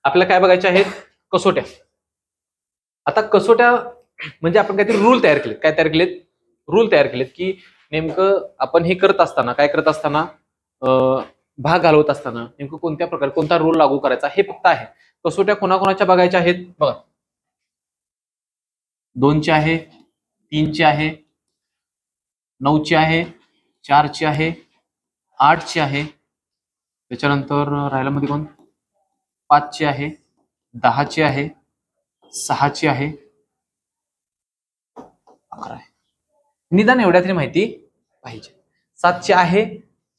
आपल्याला काय बघायच्या आहेत? कसोट्या. आता कसोट्या म्हणजे आपण काहीतरी रूल तयार केलेत. काय तयार केलेत? रूल तयार केलेत की नेमकं आपण हे करत असताना, काय करत असताना, भाग घालवत असताना नेमकं कोणत्या प्रकारे कोणता रूल लागू करायचा हे फक्त आहे. कसोट्या कोणाकोणाच्या बघायच्या आहेत? बघा, 2ची आहे, 3ची आहे, 9ची आहे, 4ची आहे, 8ची आहे, त्याच्यानंतर राहिला मध्ये कोण? 5ची आहे, 10ची आहे, 6ची आहे, 11 आहे. निदान एवढ्या तरी माहिती पाहिजे. 7ची आहे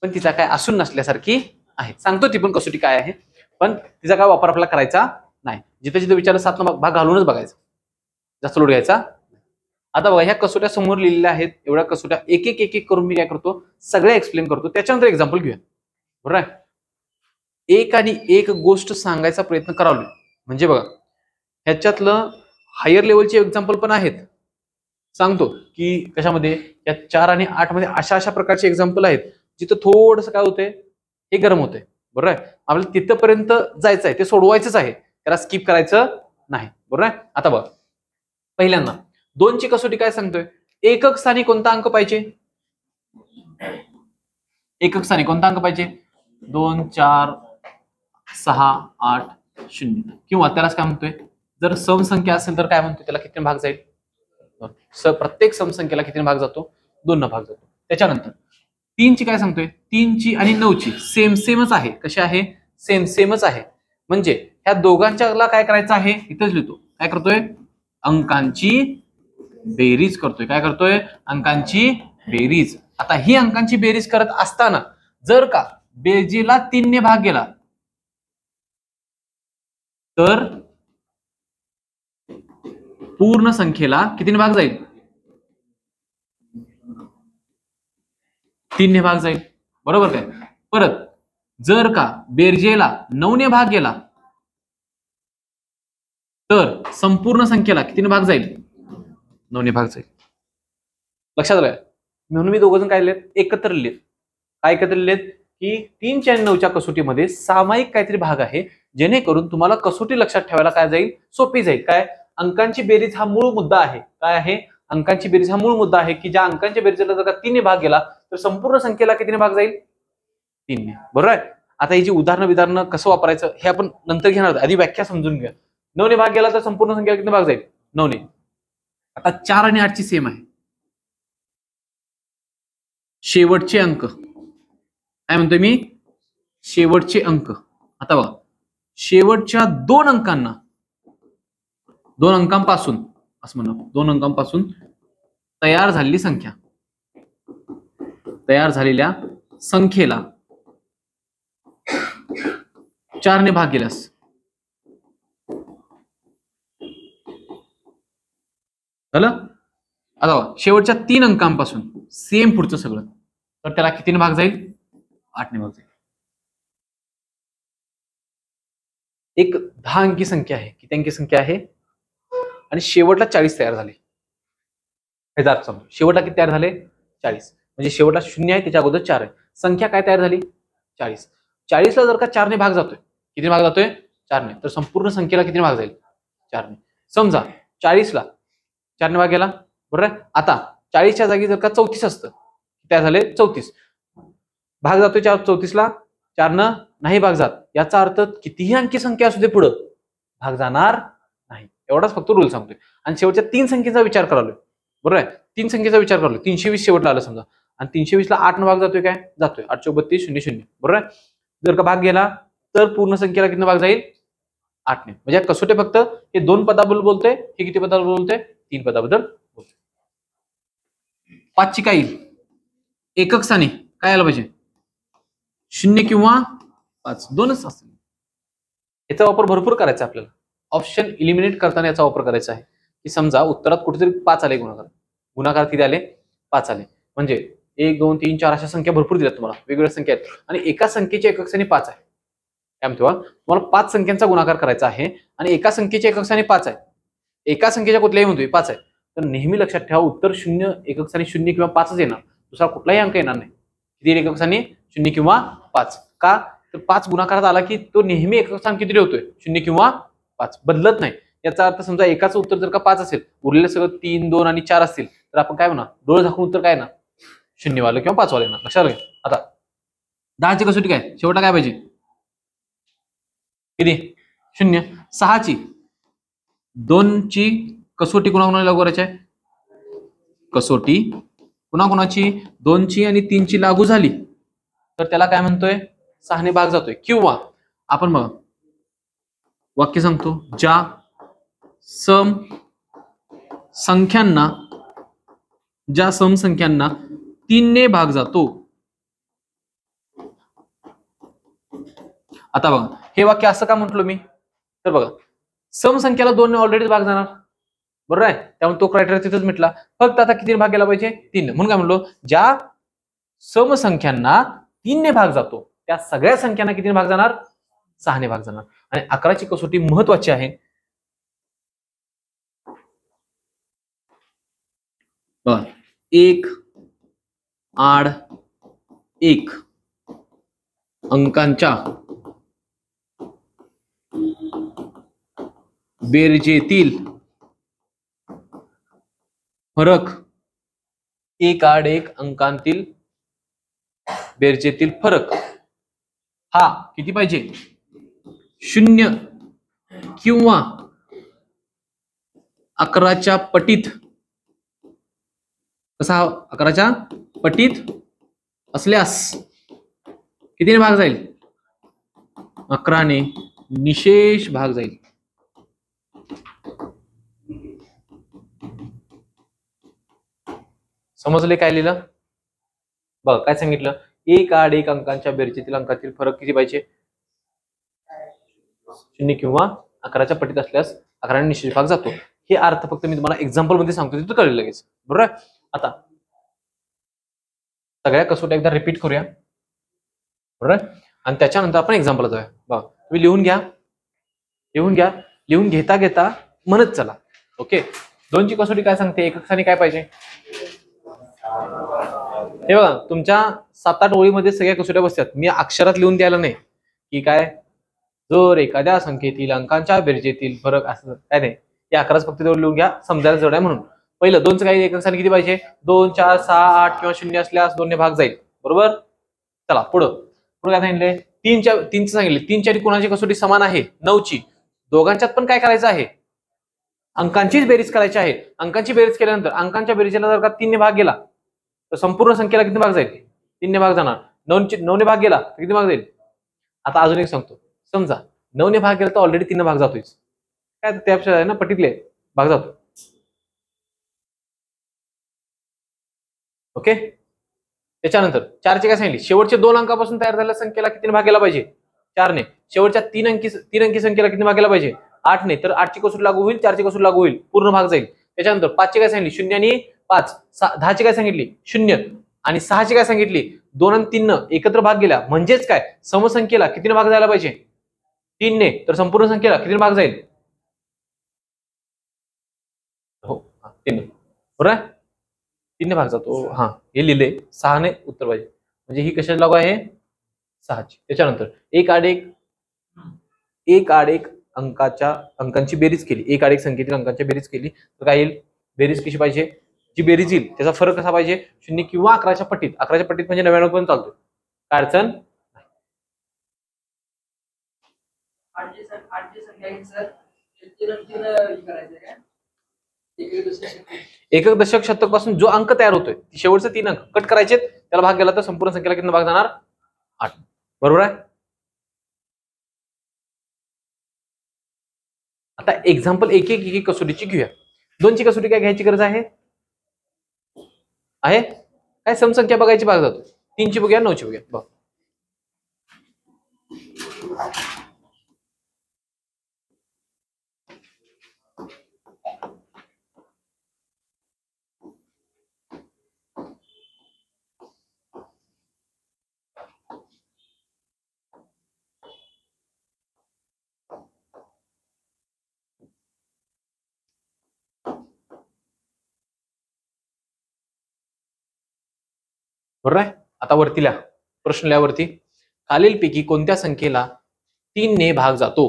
पण तिचा काय असून नसल्यासारखी आहे. सांगतो ती पण कसोटी काय आहे, पण तिचा काय वापर आपल्याला करायचा नाही. जिथे जिथे विचारलं 7 भाग घालूनच बघायचा, जास्त लोड घ्यायचा. आता बघा, ह्या कसोट्या समोर लिहिलेल्या आहेत. एवढ्या कसोट्या एक एक करून मी काय करतो? सगळ्या एक्सप्लेन करतो. त्याच्यानंतर एक्झाम्पल घेऊया. बरोबर आहे? एक आणि एक गोष्ट सांगायचा प्रयत्न करावा. म्हणजे बघा, ह्याच्यातलं हायर लेवलचे एक्झाम्पल पण आहेत. सांगतो की कशामध्ये? या 4 आणि 8 मध्ये अशा प्रकारचे एक्झाम्पल आहेत जिथं थोडंसं काय होतंय, हे गरम होतंय. बरोबर आहे? आपल्याला तिथपर्यंत जायचं आहे, ते सोडवायचंच आहे, त्याला स्किप करायचं नाही. बरोबर आहे? आता बघा, पहिल्यांदा 2ची कसोटी काय सांगतोय? एकक स्थानी कोणता अंक पाहिजे? एकक स्थानी कोणता अंक पाहिजे? 2, 4, 6, 8, 0. किंवा त्यालाच काय म्हणतोय? जर समसंख्या असेल तर काय म्हणतोय? त्याला किती भाग जाईल? प्रत्येक समसंख्येला किती भाग जातो? 2 भाग जातो. त्याच्यानंतर 3ची काय सांगतोय? 3ची आणि 9ची सेमच आहे. कशी आहे? सेमच आहे. म्हणजे ह्या दोघांच्याला काय करायचं आहे? इथेच लिहितो. काय करतोय? अंकांची बेरीज करतोय. काय करतोय? अंकांची बेरीज. आता ही अंकांची बेरीज करत असताना जर का बेरजेला 3 ने भाग गेला तर पूर्ण संख्येला कितीने भाग जाईल? 3 ने भाग जाईल. बरोबर काय? परत जर का बेरजेला 9 ने भाग गेला तर संपूर्ण संख्येला कितीने भाग जाईल? 9 ने भाग जाईल. लक्षात आलं? म्हणून मी दोघं जण काय लिहिलेत? एकत्र लिहिलेत. काय एकत्र लिहिलेत? की 3च्या आणि 9च्या कसोटीमध्ये सामायिक काहीतरी भाग आहे, जेणेकरून तुम्हाला कसोटी लक्षात ठेवायला काय जाईल? सोपी जाईल. काय? अंकांची बेरीज हा मूळ मुद्दा आहे. काय आहे? अंकांची बेरीज हा मूळ मुद्दा आहे की ज्या अंकांच्या बेरीजला जर का 3 ने भाग गेला तर संपूर्ण संख्येला कितीने भाग जाईल? 3 ने. बरोबर आहे? आता ही जी उदाहरणं कसं वापरायचं हे आपण नंतर घेणार आहोत. आधी व्याख्या समजून घ्या. 9 ने भाग गेला तर संपूर्ण संख्येला किती भाग जाईल? 9 ने. आता 4 आणि 8ची सेम आहे. शेवटचे अंक काय म्हणतोय मी? शेवटचे अंक. आता बघा, शेवटच्या 2 अंकांना, 2 अंकांपासून असं म्हणा, 2 अंकांपासून तयार झालेली संख्या, तयार झालेल्या संख्येला 4 ने भाग गेल्यास झालं. आता बघा, शेवटच्या 3 अंकांपासून सेम पुढचं सगळं, तर त्याला कितीने भाग जाईल? 8 ने भाग जाईल. एक 10 अंकी संख्या आहे. किती अंकी संख्या आहे? आणि शेवटला 40 तयार झाले. हे जात समजू. शेवटला किती तयार झाले? 40. म्हणजे शेवटला 0 आहे, त्याच्या अगोदर 4 आहे. संख्या काय तयार झाली? 40. 40ला जर का 4 ने भाग जातोय, किती भाग जातोय? 4 ने. तर संपूर्ण संख्येला किती भाग जाईल? 4 ने. समजा 40ला 4 ने भाग गेला. बरोबर आहे? आता 40च्या जागी जर का 34 असतं, तयार झाले 34. भाग जातोय 34ला, 4 न नाही भाग जात. याचा अर्थ कितीही अंकी संख्या असू दे पुढं भाग जाणार नाही. एवढाच फक्त रूल सांगतोय. आणि शेवटच्या 3 संख्येचा विचार करालोय. बरोबर आहे? 3 संख्येचा विचार करलोय. 320 शेवटला आलं समजा, आणि 320ला 8 न भाग जातोय. काय जातोय? 8 × 32 0 0. बरोबर आहे? जर का भाग गेला तर पूर्ण संख्येला किती भाग जाईल? 8 ने. म्हणजे कसोटे फक्त हे 2 पदाबद्दल बोलतोय, हे किती पदाबद्दल बोलतोय? 3 पदाबद्दल बोलतोय. 5ची काय येईल? एकक स्थानी काय आलं पाहिजे? 0 किंवा 5, दोनच असतील. याचा वापर भरपूर करायचा आपल्याला. ऑप्शन इलिमिनेट करताना याचा वापर करायचा आहे. की समजा उत्तरात कुठेतरी 5 आले, गुणाकार किती आले? 5 आले. म्हणजे 1 2 3 4 अशा संख्या भरपूर दिल्यात तुम्हाला, वेगवेगळ्या संख्या आहेत, आणि एका संख्येचे एकक स्थानी 5 आहे. काय म्हणतो? तुम्हाला 5 संख्यांचा गुणाकार करायचा आहे आणि एका संख्येचे एकक स्थानी 5 आहे. एका संख्येच्या कुठल्याही म्हणतोय 5 आहे, तर नेहमी लक्षात ठेवा उत्तर 0 एकक स्थानी 0 किंवा 5च येणार. दुसरा कुठलाही अंक येणार नाही. किती एकक स्थानी? 0 किंवा 5. का? तर 5 गुणाकारात आला की तो नेहमी एकक स्थान किती ठेवतोय 0 किंवा 5, बदलत नाही. याचा अर्थ समजा एकाचं उत्तर जर का 5 असेल, उरलेलं सगळं 3, 2 आणि 4 असतील, तर आपण काय म्हणा, डोळे झाकून उत्तर काय ना 0 वालं किंवा 5 वाले ना. लक्षात घ्या. आता 10ची कसोटी काय, शेवटला काय पाहिजे, किती 0. 6ची 2ची कसोटी कुणाकुणाला लागू करायची आहे, कसोटी कुणाकुणाची 2ची आणि 3ची लागू झाली तर त्याला काय म्हणतोय, 6 ने भाग जातोय. किंवा आपण बघा वाक्य सांगतो, ज्या सम संख्यांना 3 ने भाग जातो. आता बघा हे वाक्य असं का म्हटलो मी, तर बघा सम संख्याला 2 ने ऑलरेडी भाग जाणार, बरोबर आहे, त्यामुळे तो क्रायटेरिया तिथेच मिटला. फक्त आता किती भाग गेला पाहिजे, 3. म्हणून काय म्हणलो, ज्या समसंख्यांना 3 ने भाग जातो त्या सगळ्या संख्यांना किती भाग जाणार, 6 ने भाग जाणार. आणि 11ची कसोटी महत्वाची आहे. 1 आड 1 अंकांच्या बेरजेतील फरक, 1 आड 1 अंकांतील बेरजेतील फरक हा किती पाहिजे, 0 किंवा 11च्या पटीत. कसा 11च्या पटीत असल्यास कितीने भाग जाईल, 11 ने निशेष भाग जाईल. समजले काय लिहिलं, बघ काय सांगितलं, 1 आड 1 अंकांच्या बेरजेतील अंकातील फरक किती पाहिजे, 0 किंवा 11च्या पटीत असल्यास 11 ने निशेष भाग जातो. हे अर्थ फक्त मी तुम्हाला एक्झाम्पल मध्ये सांगतो, तिथं कळेल लगेच, बरोबर. आता सगळ्या कसोट्या एकदा रिपीट करूया, बरोबर, आणि त्याच्यानंतर आपण एक्झाम्पल जाऊया. बघा तुम्ही लिहून घ्या, लिहून घेता घेता म्हणत चला. ओके, 2ची कसोटी काय सांगते, एकक स्थानी काय पाहिजे, हे बघा तुमच्या 7-8 ओळीमध्ये सगळ्या कसोट्या बसतात. मी अक्षरात लिहून द्यायला नाही की काय, जर एखाद्या संख्येतील अंकांच्या बेरजेतील फरक असं काय नाही, हे 11च फक्त तेवढं लिहून घ्या, समजायला जवळ आहे म्हणून. पहिलं 2चं काही एकक स्थानी किती पाहिजे, 2, 4, 6, 8 किंवा 0 असल्यास 2 ने भाग जाईल, बरोबर. चला पुढं काय सांगितले, 3चं सांगितले, 3च्या कोणाची कसोटी समान आहे, 9ची. दोघांच्यात पण काय करायचं आहे, अंकांचीच बेरीज करायची आहे. अंकांची बेरीज केल्यानंतर अंकांच्या बेरीजला जर का 3 ने भाग गेला तर संपूर्ण संख्येला किती भाग जाईल, 3 ने भाग जाणार. 9 ने भाग गेला तर किती भाग जाईल. आता अजून एक सांगतो, समजा 9 ने भाग गेला तर ऑलरेडी 3 ने भाग जातोय, काय त्यापेक्षा आहे ना पटीतले भाग जातो. ओके, त्याच्यानंतर 4चे काय सांगितले, शेवटच्या 2 अंकापासून तयार झालेल्या संख्येला किती भाग गेला पाहिजे, 4 ने. शेवटच्या 3 अंकी संख्येला किती भाग गेला पाहिजे, 8 ने. तर 8ची कसोटी लागू होईल, 4ची कसोटी लागू होईल, पूर्ण भाग जाईल. त्याच्यानंतर 5चे काय सांगितले, 0 आणि 5. 10ची काय सांगितली, 0 आणि 6ची काय सांगितली, 2 आणि 3 एकत्र भाग गेला, म्हणजेच काय समसंख्येला किती भाग जायला पाहिजे, 3 ने. तर संपूर्ण संख्येला किती भाग जाईल, हो 3 बरोबर, 3 ने भाग जातो. हा हे लिहिले, 6 ने उत्तर पाहिजे, म्हणजे ही कशाला लागू आहे, 6ची. त्याच्यानंतर 1 आड 1 अंकांची बेरीज केली, 1 आड 1 संख्येतील अंकांची बेरीज केली तर काय येईल, बेरीज कशी पाहिजे, जी बेरीज येईल त्याचा फरक कसा पाहिजे, 0 किंवा 11च्या पटीत. 11च्या पटीत म्हणजे 99 पण चालतो, काय अडचण. एकक दशक शतक पासून जो अंक तयार होतोय शेवटचे 3 अंक कट करायचे, त्याला भाग गेला तर संपूर्ण संख्येला किती भाग जाणार, 8, बरोबर आहे. आता एक्झाम्पल एक एक कसोटीची घेऊया. 2ची कसोटी काय घ्यायची गरज आहे, काय समसंख्या बघायची, भाग जातो. 3ची बघूया, 9ची बघूया. बघ बरोबर आहे. आता वरती लिहा, प्रश्न लिहा वरती, खालीलपैकी कोणत्या संख्येला 3 ने भाग जातो?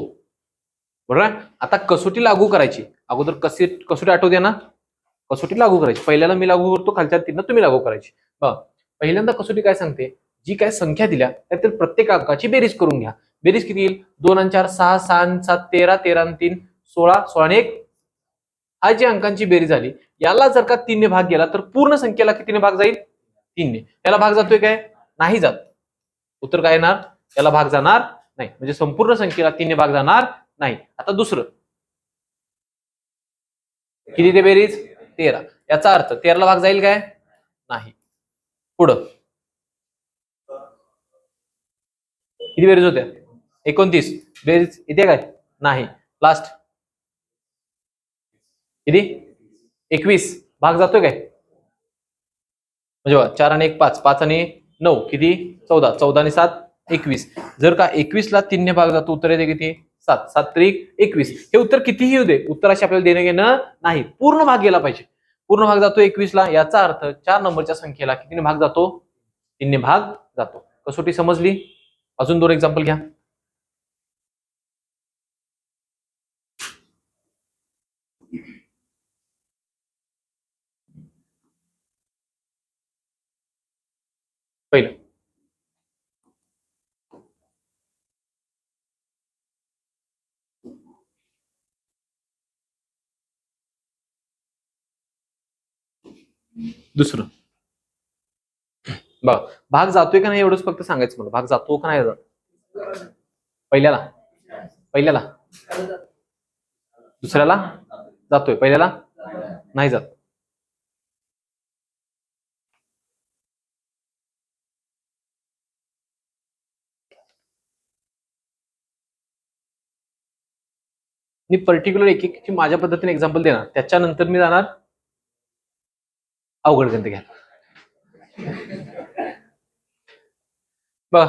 बरोबर. आता कसोटी लागू करायची. अगोदर कसोटी आठवते ना, कसोटी लागू करायची. पहिल्याला मी लागू करतो, खालच्या 3 तुम्ही लागू करायची. पहिल्यांदा कसोटी काय सांगते, जी काय संख्या दिल्या त्यातील प्रत्येक अंकाची बेरीज करून घ्या. बेरीज किती येईल? 2 आणि 4 6, 6 आणि 7 13, 13 आणि 3 16, 16 आणि 1. हा जी अंकांची बेरीज झाली, याला जर का 3 ने भाग गेला तर पूर्ण संख्येला कितीने भाग जाईल? 3 ने. याला भाग जातोय काय? नाही जात. उत्तर काय येणार? याला भाग जाणार नाही. म्हणजे संपूर्ण संख्येला 3 ने भाग जाणार नाही. आता दुसरं, किती ते बेरीज? 13. याचा अर्थ 13 ला भाग जाईल काय? नाही. पुढं किती बेरीज होत्या? 29. बेरीज येते काय? नाही. लास्ट किती? 21. भाग जातोय काय? म्हणजे 4 आणि 1 5, 5 आणि 9 किती? 14, 14 आणि 7 21. जर का 21 ला 3 ने भाग जातो, उत्तर येते किती? 7, 7 त्रिक 21. हे उत्तर कितीही येऊ दे, उत्तराशी आपल्याला देणं घेणं नाही. पूर्ण भाग गेला पाहिजे. पूर्ण भाग जातो 21 ला. याचा अर्थ 4 नंबरच्या संख्येला कितीने भाग जातो? 3 ने भाग जातो. कसोटी समजली? अजून 2 एक्झाम्पल घ्या. पहिलं, दुसरं. बघा, भाग जातोय का नाही एवढंच फक्त सांगायचं मला. भाग जातो का नाही जात? पहिल्याला दुसऱ्याला जातोय, पहिल्याला नाही जात. मी पर्टिक्युलर एक माझ्या पद्धतीने एक्झाम्पल देणार, त्याच्यानंतर मी जाणार अवघड गणित घ्या. बघा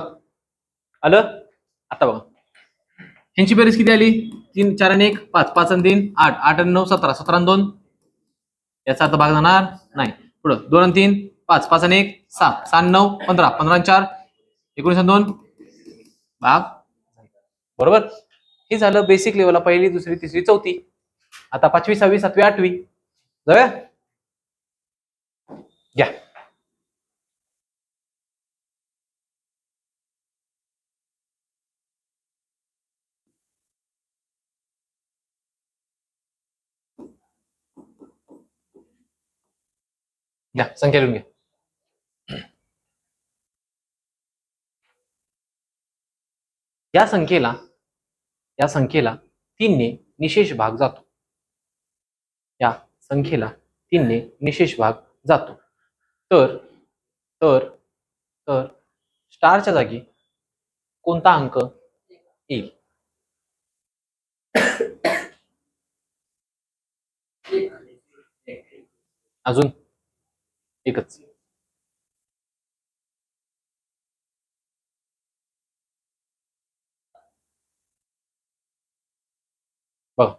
आलं. आता बघा, ह्यांची बेरीज किती आली? 3 4 आणि 1 5, 5 आणि 3 8, 8 आणि 9 17, 17 आणि 2. याचा अर्थ भाग जाणार नाही. पुढं 2 आणि 3 5, 5 आणि 1 6, 6 आणि 9 15, 15 आणि 4 19 आणि 2 भाग. बरोबर. हे झालं बेसिक लेवलला, पहिली दुसरी तिसरी चौथी. आता 5वी 6वी 7वी 8वी जाऊया. घ्या. घ्या संख्या लिहून घ्या. या संख्येला 3 ने निशेष भाग जातो. या संख्येला 3 ने निशेष भाग जातो. तर तर तर स्टारच्या जागी कोणता अंक येईल? अजून एकच. बघा,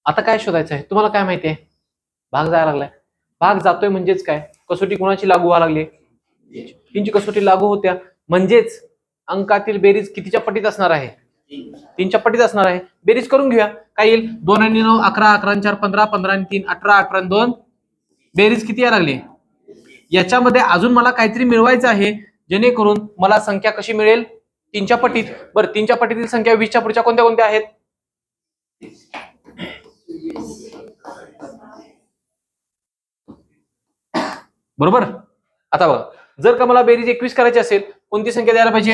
आता काय शोधायचं आहे तुम्हाला? काय माहितीये? भाग जायला लागलाय. भाग जातोय म्हणजेच काय? कसोटी कोणाची लागू व्हायला लागली? 3ची कसोटी लागू होत्या, म्हणजेच अंकातील बेरीज कितीच्या पटीत असणार आहे? 3च्या पटीत असणार आहे. बेरीज करून घेऊया. काय येईल? 2 आणि 9 11, 11 आणि 4 15, 15 आणि 3 18, 18 आणि 2 बेरीज किती यायला लागली? याच्यामध्ये अजून मला काहीतरी मिळवायचं आहे, जेणेकरून मला संख्या कशी मिळेल? 3च्या पटीत. बरं, 3च्या पटीतील संख्या 20च्या पुढच्या कोणत्या कोणत्या आहेत? बरोबर. आता बघा, जर का मला बेरीज 21 करायची असेल, कोणती संख्या द्यायला पाहिजे?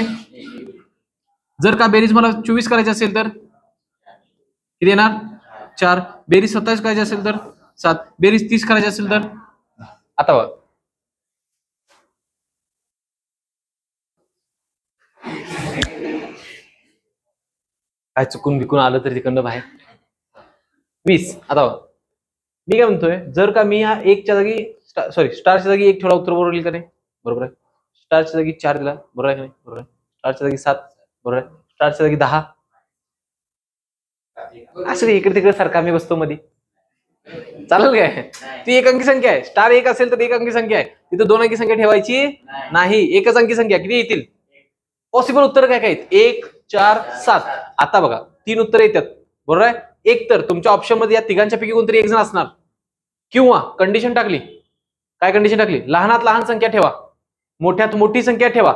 जर का बेरीज मला 24 करायची असेल तर किती येणार? 4. बेरीज 27 करायची असेल तर 7. बेरीज 30 करायची असेल तर. आता बघा, काय चुकून बिकून आलं तर तिकडनं बाहेर 20. आता बघा, मी काय म्हणतोय, जर का मी हा 1च्या जागी स्टारच्या जागी 1 ठेवला, उत्तर बरोबर येईल का नाही? बरोबर आहे. स्टारच्या जागी 4 दिला, बरोबर आहे का नाही? बरोबर आहे. स्टारच्या जागी 7, बरोबर आहे. स्टारच्या जागी 10. असं इकडे तिकडे सारखा मी बसतो मध्ये, चालेल काय? ती एक अंकी संख्या आहे. स्टार 1 असेल तर एक अंकी संख्या आहे, तिथे 2 अंकी संख्या ठेवायची नाही. एकच अंकी संख्या. किती येतील? पॉसिबल उत्तर काय काय आहेत? 1, 4, 7. आता बघा 3 उत्तर येतात, बरोबर आहे. एक तर तुमच्या ऑप्शन मध्ये या तिघांच्या पैकी कोणतरी एक जण असणार, किंवा कंडिशन टाकली. काय कंडिशन टाकली? लहानात लहान संख्या ठेवा, मोठ्यात मोठी संख्या ठेवा.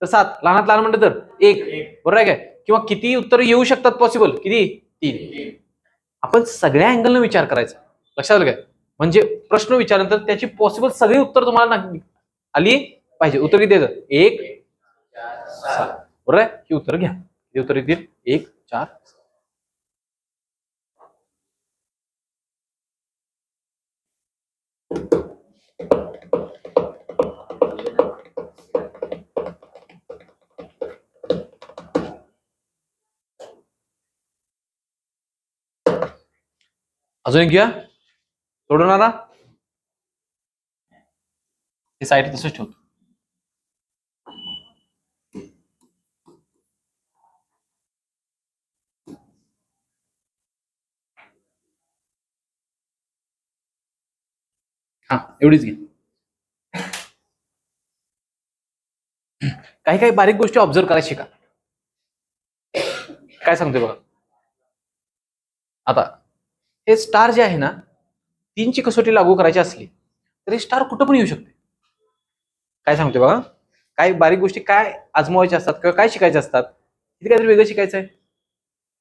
तर 7, लहानात लहान म्हणलं तर 1, बरोबर आहे काय? किंवा किती उत्तर येऊ शकतात पॉसिबल? किती? 3. आपण सगळ्या अँगलनं विचार करायचा, लक्षात आलं काय? म्हणजे प्रश्न विचारल्यानंतर त्याची पॉसिबल सगळी उत्तर तुम्हाला आली पाहिजे. उत्तर किती द्यायचं? 1, 7. बरोबर आहे. ही उत्तर घ्या. हे उत्तर येतील 1, 4. अजून एक घ्या. सोडवणारा हे साईड तसंच ठेवतो. हा, एवढीच घे. काही काही बारीक गोष्टी ऑब्झर्व करायला शिका. काय सांगतोय बघा. आता हे स्टार जे आहे ना, 3ची कसोटी लागू करायची असली तरी स्टार कुठं पण येऊ शकते. काय सांगतोय बघा, काय बारीक गोष्टी काय आजमावायच्या असतात किंवा काय शिकायच्या असतात, तिथे काहीतरी वेगळं शिकायचं आहे,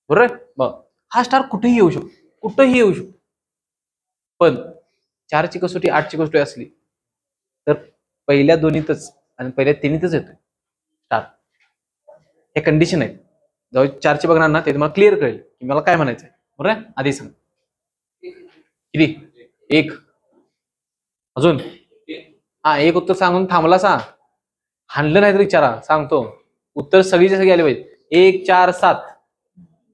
बरोबर. मग हा स्टार कुठेही येऊ शकतो, कुठंही येऊ शकतो. पण 4ची कसोटी 8ची कसोटी असली तर पहिल्या दोन्हीतच आणि पहिल्या तिन्हीतच येतोय स्टार. हे कंडिशन आहेत. जेव्हा 4ची बघणार ना, ते तुम्हाला क्लिअर कळेल की मला काय म्हणायचंय, बरोबर आहे. आधी सांग किती? 1. अजून हा, एक उत्तर सांगून थांबला सा, हाणलं नाही तर विचारा, सांगतो. उत्तर सगळीच्या सगळी आली पाहिजे. 1, 4, 7.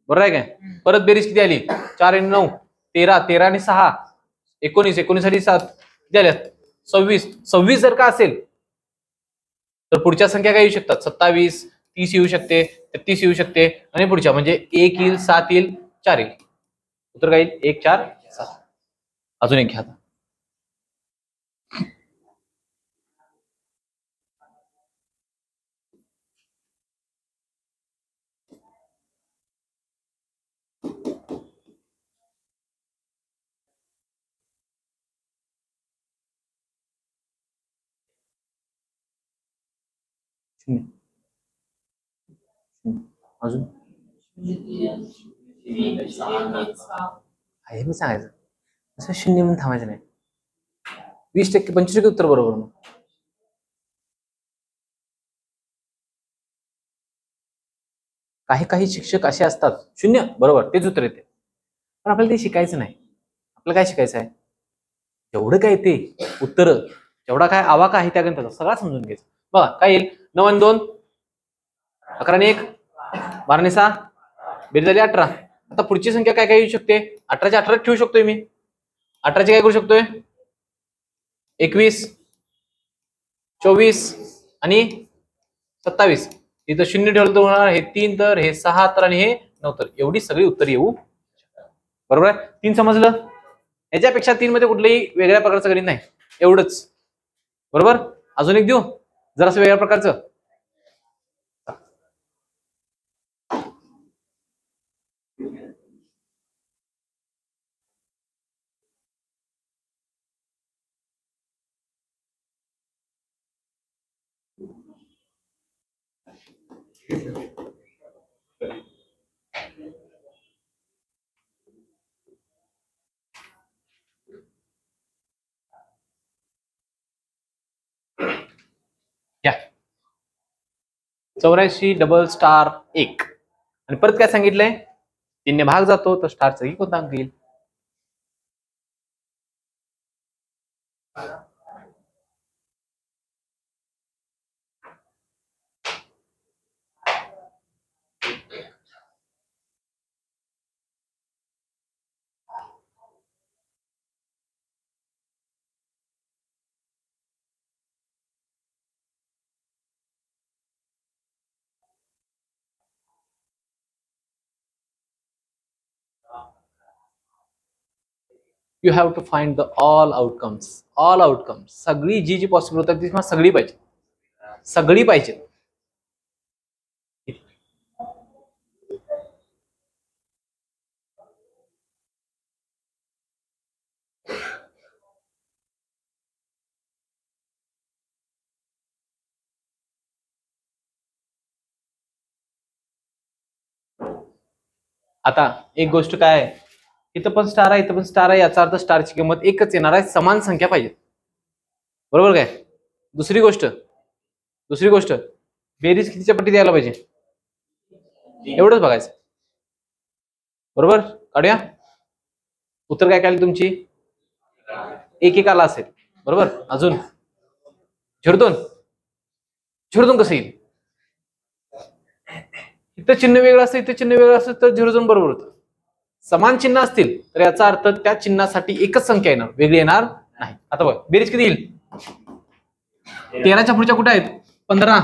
बरोबर आहे काय? परत बेरीज किती आली? 4 आणि 9 13, 13 आणि 6 19, 19 आणि 7 किती आल्या? 26. 26 जर का असेल तर पुढच्या संख्या काय येऊ शकतात? 27, 30 येऊ शकते, 33 येऊ शकते, आणि पुढच्या म्हणजे 1 येईल, 7 येईल, 4 येईल. उत्तर काय येईल? 1, 4, 7. अजून एक घ्या आता. अजून हे मी सांगायचं असं 0 म्हणून थांबायचं नाही. 20%, 25% उत्तर बरोबर. मग काही काही शिक्षक असे असतात 0 बरोबर तेच उत्तर येते, पण आपल्याला ते शिकायचं नाही. आपल्याला काय शिकायचं आहे? जेवढं काय ते उत्तर, जेवढा काय आवाका आहे त्या गणिताचा सगळा समजून घ्यायचं. बघा काय येईल? 9 आणि 2 11 आणि 1 12 आणि 6 बेरीज झाली 18. आता पुढची संख्या काय काय येऊ शकते? 18च्या 18 ठेवू शकतोय मी. 18चे काय करू शकतोय? 21, 24 आणि 27. इथं 0 ठेवलं तर होणार हे 3, तर हे 6, तर आणि हे 9, तर एवढी सगळी उत्तर येऊ शकतात. बरोबर आहे. 3 समजलं. याच्यापेक्षा 3 मध्ये कुठलंही वेगळ्या प्रकारचं गणित नाही, एवढंच. बरोबर. अजून एक देऊ जरासं वेगळ्या प्रकारचं. या 84 डबल स्टार 1 आणि परत काय सांगितलंय? 3 ने भाग जातो तर स्टारचा कोणता अंक येईल? You have to find the all outcomes. All outcomes सगळी जी जी पॉसिबल होतात ती सगळी पाहिजे, सगळी पाहिजे. आता एक गोष्ट काय आहे, इथं पण स्टार आहे, इथं पण स्टार आहे, याचा अर्थ स्टारची किंमत एकच येणार आहे, समान संख्या पाहिजे, बरोबर काय? दुसरी गोष्ट बेरीज कितीच्या पट्टीत यायला पाहिजे, एवढंच बघायचं, बरोबर? काढूया. उत्तर काय काढली तुमची? एक आला असेल, बरोबर. अजून 0.2 कसं येईल? इथं चिन्ह वेगळं असतं, इथं चिन्ह वेगळं असतं, तर 0.2 बरोबर होतं. समान चिन्ह असतील तर याचा अर्थ त्या चिन्हासाठी एकच संख्या येणार, वेगळी येणार नाही. आता बघ बेरीज किती येईल? 13च्या पुढच्या कुठे आहेत? 15,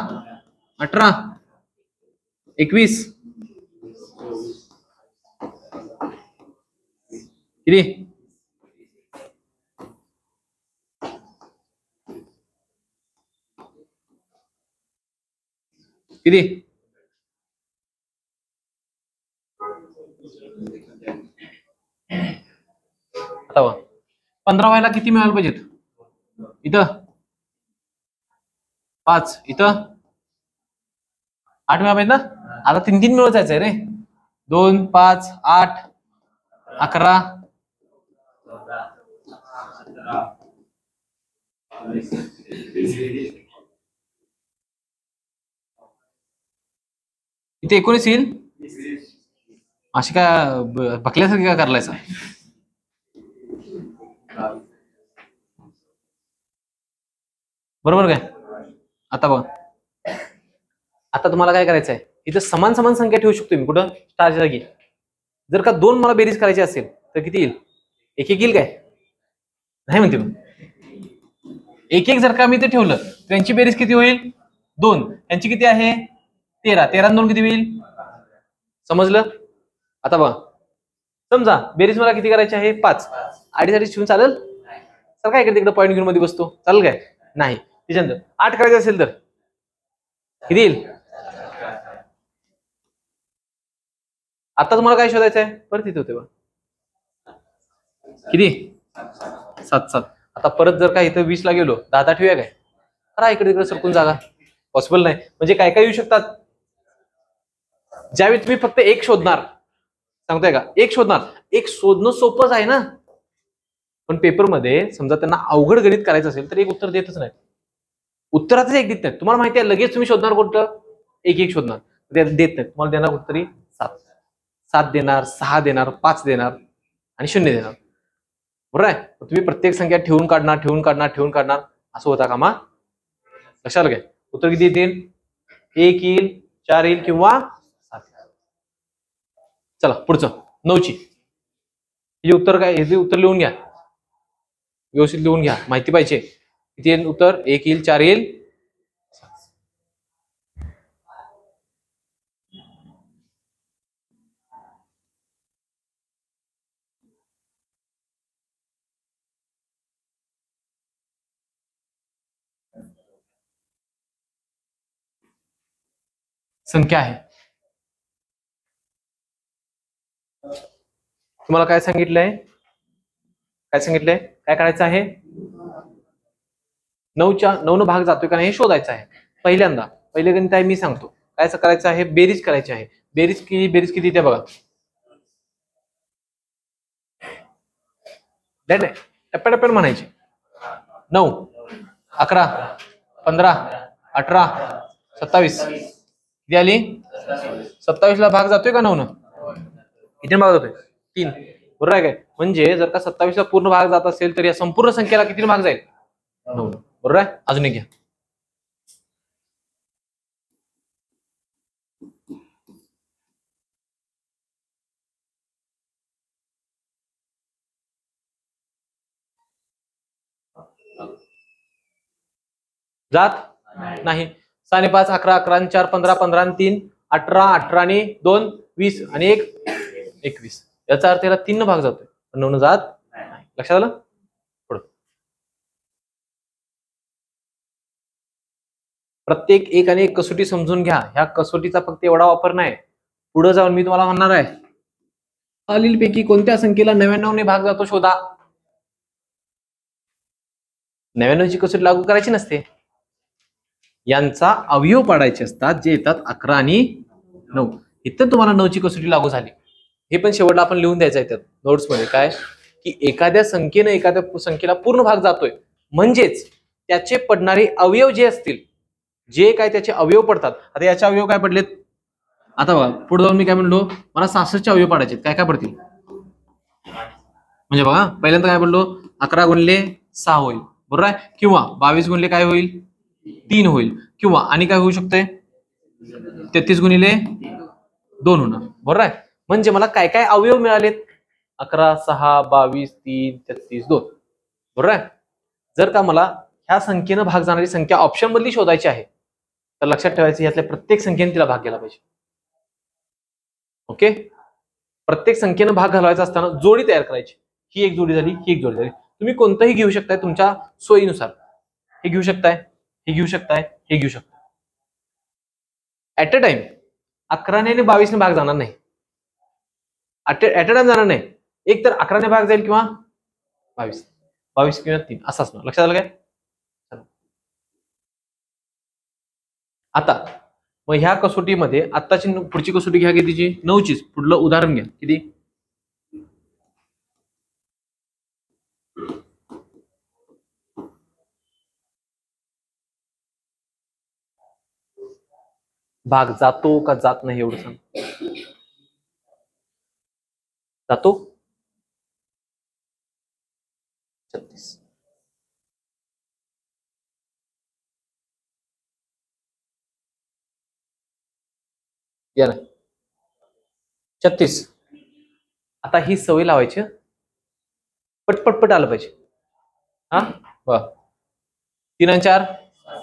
18, 21, किती? किती? आता बघ 15 व्हायला किती मिळालं पाहिजेत? इथं 5, इथं 8 मिळालं पाहिजे ना. आता 3 मिळत जायचंय रे. 2, 5, 8, 11, 19 येईल. अशी काय बकल्यासारखी काय करायचं? बरोबर काय? आता बघ, आता तुम्हाला काय करायचं आहे, इथं समान संख्या ठेवू शकतो मी कुठं? स्टारच्या जागी. जर का 2 मला बेरीज करायची असेल तर किती येईल? 1 येईल काय? नाही म्हणते मग 1 जर का मी ते ठेवलं त्यांची बेरीज किती होईल? 2. त्यांची किती आहे? 13. 13 2 किती होईल? समजलं? आता बघ, समजा बेरीज मला किती करायची आहे? 5. आडीसाठी शिवून चालेल? सर काय करते, इकडे पॉईंट घेऊन मध्ये बसतो, चालेल काय? नाही. त्याच्यानंतर 8 करायचं असेल तर किती येईल? आता तुम्हाला काय शोधायचं आहे? परत इथे होते बघ, किती? 7. आता परत जर का इथं 20 ला गेलो, 10 ठेवूया काय? अरे इकडे तिकडे सरकून जागा पॉसिबल नाही. म्हणजे काय काय येऊ शकतात? ज्यावेळी तुम्ही फक्त 1 शोधणार, सांगताय का? 1 शोधणार, 1 शोधणं सोपंच आहे ना. पण पेपरमध्ये समजा त्यांना अवघड गणित करायचं असेल तर एक उत्तर देतच नाही, उत्तरातच एक देत नाही. तुम्हाला माहिती आहे लगेच तुम्ही शोधणार कोणतं? 1 शोधणार, देत नाही. तुम्हाला देणार कुठतरी 7 देणार, 6 देणार, 5 देणार आणि 0 देणार, बरोबर आहे? तुम्ही प्रत्येक संख्या ठेवून काढणार असं होता कामा. लक्षात आलं काय? उत्तर किती येतील? 1 येईल, 4 येईल किंवा 7. चला पुढचं 9ची. हे उत्तर काय? हे उत्तर लिहून घ्या, व्यवस्थित लिहून घ्या, माहिती पाहिजे. किती येईल उत्तर? 1 येईल, 4 येईल. संख्या आहे. तुम्हाला काय सांगितलंय? काय करायचं आहे? 9 भाग जातोय का नाही हे शोधायचं आहे. पहिले गणित आहे, मी सांगतो काय करायचं आहे. बेरीज करायची आहे. बेरीज किती ते बघा. टप्प्याटप्प्यात म्हणायचे. 9, 11, 15, 18, 27 किती आली? 27 ला भाग जातोय का 9 न? किती भाग जातोय? 3, बरोबर आहे काय? म्हणजे जर का 27 ला पूर्ण भाग जात असेल तर या संपूर्ण संख्येला किती भाग जाईल? 9, बरोबर आहे? अजून एक घ्या. जात नाही. 6 5, 11, 11 4, 15, 15 3, 18, 18 2, 20 आणि 1, 21. याचा अर्थ याला 3 भाग जातोय, 9 जात नाही. लक्षात आलं? पुढे प्रत्येक 1 आणि 1 कसोटी समजून घ्या. ह्या कसोटीचा फक्त एवढा वापर नाही, पुढे जाऊन मी तुम्हाला म्हणणार आहे खालीलपैकी कोणत्या संख्येला 99 ने भाग जातो शोधा. 99 ची कसोटी लागू करायची नसते, यांचा अवयव पाडायचे असतात जे येतात 11 आणि 9. इथं तुम्हाला 9 ची कसोटी लागू झाली. हे पण शेवटला आपण लिहून द्यायचं आहे त्यात नोट्समध्ये, काय की एखाद्या संख्येला पूर्ण भाग जातोय म्हणजेच त्याचे पडणारे अवयव जे असतील, जे काय त्याचे अवयव पडतात. आता याचे अवयव काय पडलेत, आता बघा पुढे जाऊन मी काय म्हणलो, मला 66 अवयव पाडायचे, काय काय पडतील म्हणजे बघा पहिल्यांदा काय म्हणलो, 11 गुणिले 6 होईल बरोबर आहे, किंवा 22 गुणिले काय होईल 3 होईल, किंवा आणि काय होऊ शकते 33 गुणिले 2 होणार बरोबर आहे. म्हणजे मला काय काय अवयव मिळालेत, 11, 6, 22, 3, 33, 2 बरोबर आहे. जर का मला ह्या संख्येनं भाग जाणारी संख्या ऑप्शन मधली शोधायची आहे, तर लक्षात ठेवायचं यातल्या प्रत्येक संख्येने तिला भाग गेला पाहिजे. ओके, प्रत्येक संख्येनं भाग घालवायचा असताना जोडी तयार करायची, ही एक जोडी झाली, ही एक जोडी झाली. तुम्ही कोणतंही घेऊ शकताय तुमच्या सोयीनुसार, हे घेऊ शकताय, हे घेऊ शकताय, हे घेऊ शकताय. ऍट अ टाइम 11 आणि 22 ने भाग जाणार नाही, ऍट अ टाइम जाणार नाही. एक तर 11 ने भाग जाईल किंवा 22 किंवा 3 असं असणार. लक्षात आलं काय. आता मग ह्या कसोटीमध्ये आत्ताची पुढची कसोटी घ्या कितीची, 9चीच. पुढलं उदाहरण घ्या, किती भाग जातो का जात नाही एवढं सांग. जातो 36. या ना 36. आता ही सवय लावायची, पटपटपट आलं पाहिजे. हा वा 3 आणि 4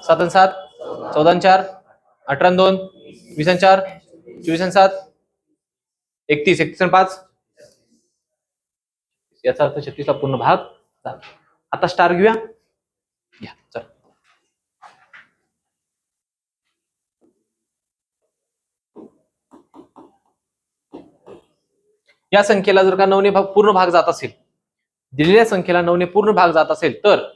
7 आणि 7 14 आणि 4 18 आणि 2 20 आणि 4 24 आणि 7 31 31 आणि 5, याचा अर्थ 36 ला पूर्ण भाग झाला. आता स्टार घेऊया, घ्या चल. या संख्येला जर का 9 ने पूर्ण भाग जात असेल, दिलेल्या संख्येला 9 ने पूर्ण भाग जात असेल तर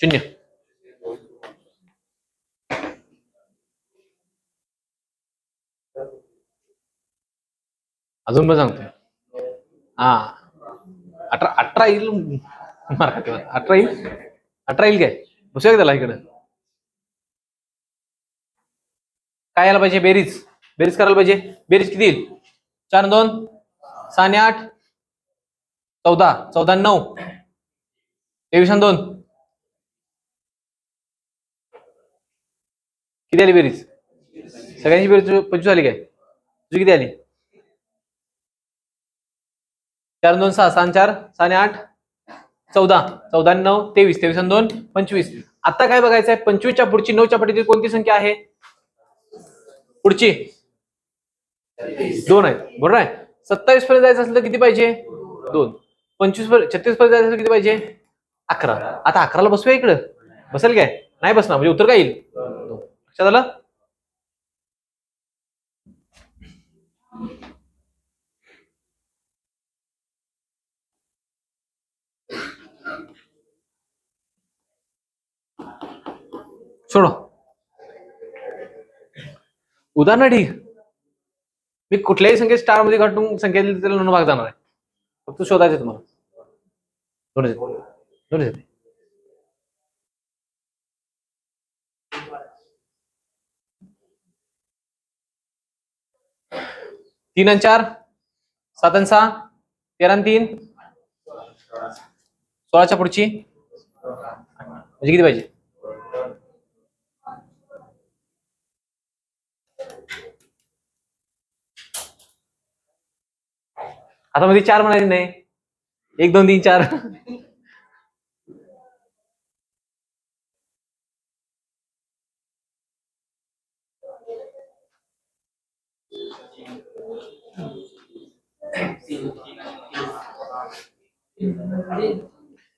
शून्य. अजून पण सांगतोय, हा 18 येईल, 18 येईल, 18 येईल काय, बसूया त्याला इकडे. काय यायला पाहिजे, बेरीज करायला पाहिजे. बेरीज किती येईल, 4 2 6 आणि 8 14 14 आणि 9 23 आणि 2 किती आली बेरीज, सगळ्यांची बेरीज 25 आली काय, तुझी किती आली, 4 2 6 6 आणि 4 6 आणि 8 14 14 आणि 9 23 23 आणि 2 25. आता काय बघायचं आहे, 25च्या पुढची 9च्या पाठीतील कोणती संख्या आहे, पुढची 2 आहे बरोबर आहे. 27 पर्यंत जायचं असेल तर किती पाहिजे, 2. 36 पर्यंत जायचं असेल किती पाहिजे, 11. आता 11ला बसूया इकडं, बसेल काय, नाही बसणार, म्हणजे उत्तर काय येईल, लक्षात आलं. सोडो उदाहरण ठीक, मी कुठल्याही संख्येत स्टार मध्ये घटून संख्या दिली त्याला 9 भाग जाणार आहे, फक्त शोधायचं तुम्हाला. दोन 3 आणि 4 7 आणि 6 13 आणि 3 16च्या पुढची म्हणजे किती पाहिजे, आता मध्ये 4 म्हणायची नाही, 1 2 3 4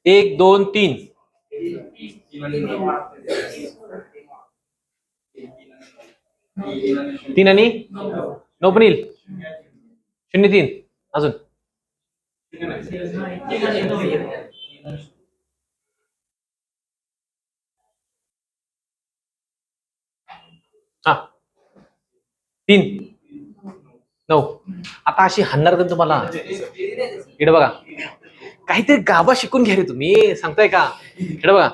1 2 3 3 आणि 9 पण येईल, 0 3 अजून 3 9. आता अशी हाणणार का तुम्हाला? इकडे बघा, काहीतरी गाभा शिकून घ्या रे तुम्ही, सांगताय का? इकडे बघा,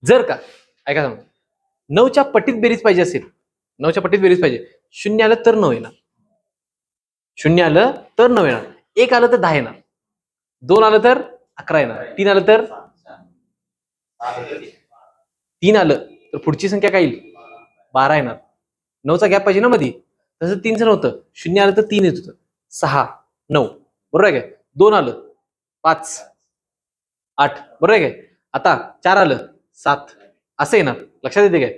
जर का ऐका सांग, 9च्या पटीत बेरीज पाहिजे असेल, 9च्या पटीत बेरीज पाहिजे, 0 आलं तर 9 येणार, 0 आलं तर 9 येणार, 1 आलं तर 10 येणार, 2 आलं तर 11 येणार, 3 आलं तर 3 आलं तर पुढची संख्या काय येईल? 12 येणार. 9चा गॅप पाहिजे ना मध्ये, तसं 3चं नव्हतं, 0 आलं तर 3 येत होतं, 6 9, बरोबर आहे काय? 2 आलं 5 8, बरोबर आहे काय? आता 4 आलं 7, असं येणार. लक्षात येते काय?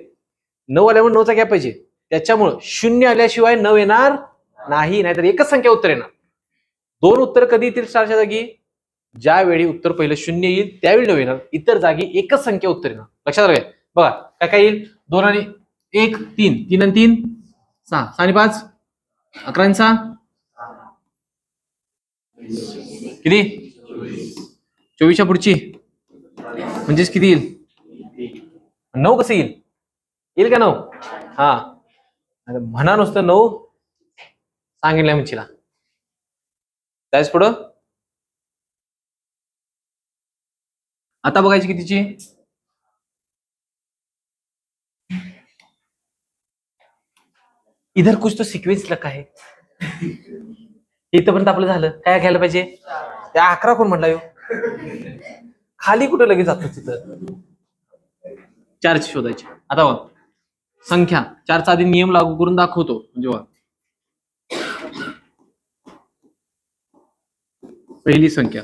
9 आल्यामुळे 9चा गॅप पाहिजे, त्याच्यामुळं 0 आल्याशिवाय 9 येणार नाही, नाहीतर एकच संख्या उत्तर येणार. 2 उत्तर कधी येतील स्टारच्या जागी? ज्यावेळी उत्तर पहिलं 0 येईल त्यावेळी 9 येणार, इतर जागी एकच संख्या उत्तर येणार. लक्षात आलं काय? बघा काय काय येईल? 2 आणि 1 3, 3 आणि 3 6, 6 आणि 5 11 आणि 6 किती? 24च्या पुढची म्हणजेच किती येईल? 9 कसं येईल? येईल का 9? हा, म्हणा नुसतं 9 सांगितलंय म्हणशीला. त्याच पुढं आता बघायची कितीची? इधर कुछ तो सिक्वेन्स लका आहे. इथपर्यंत आपलं झालं, काय घ्यायला पाहिजे? त्या 11 कोण म्हटला येऊ? खाली कुठं लगेच जातो तिथं? 4ची शोधायची. आता बघ, संख्या 4चा आधी नियम लागू करून दाखवतो. म्हणजे बघा, पहिली संख्या,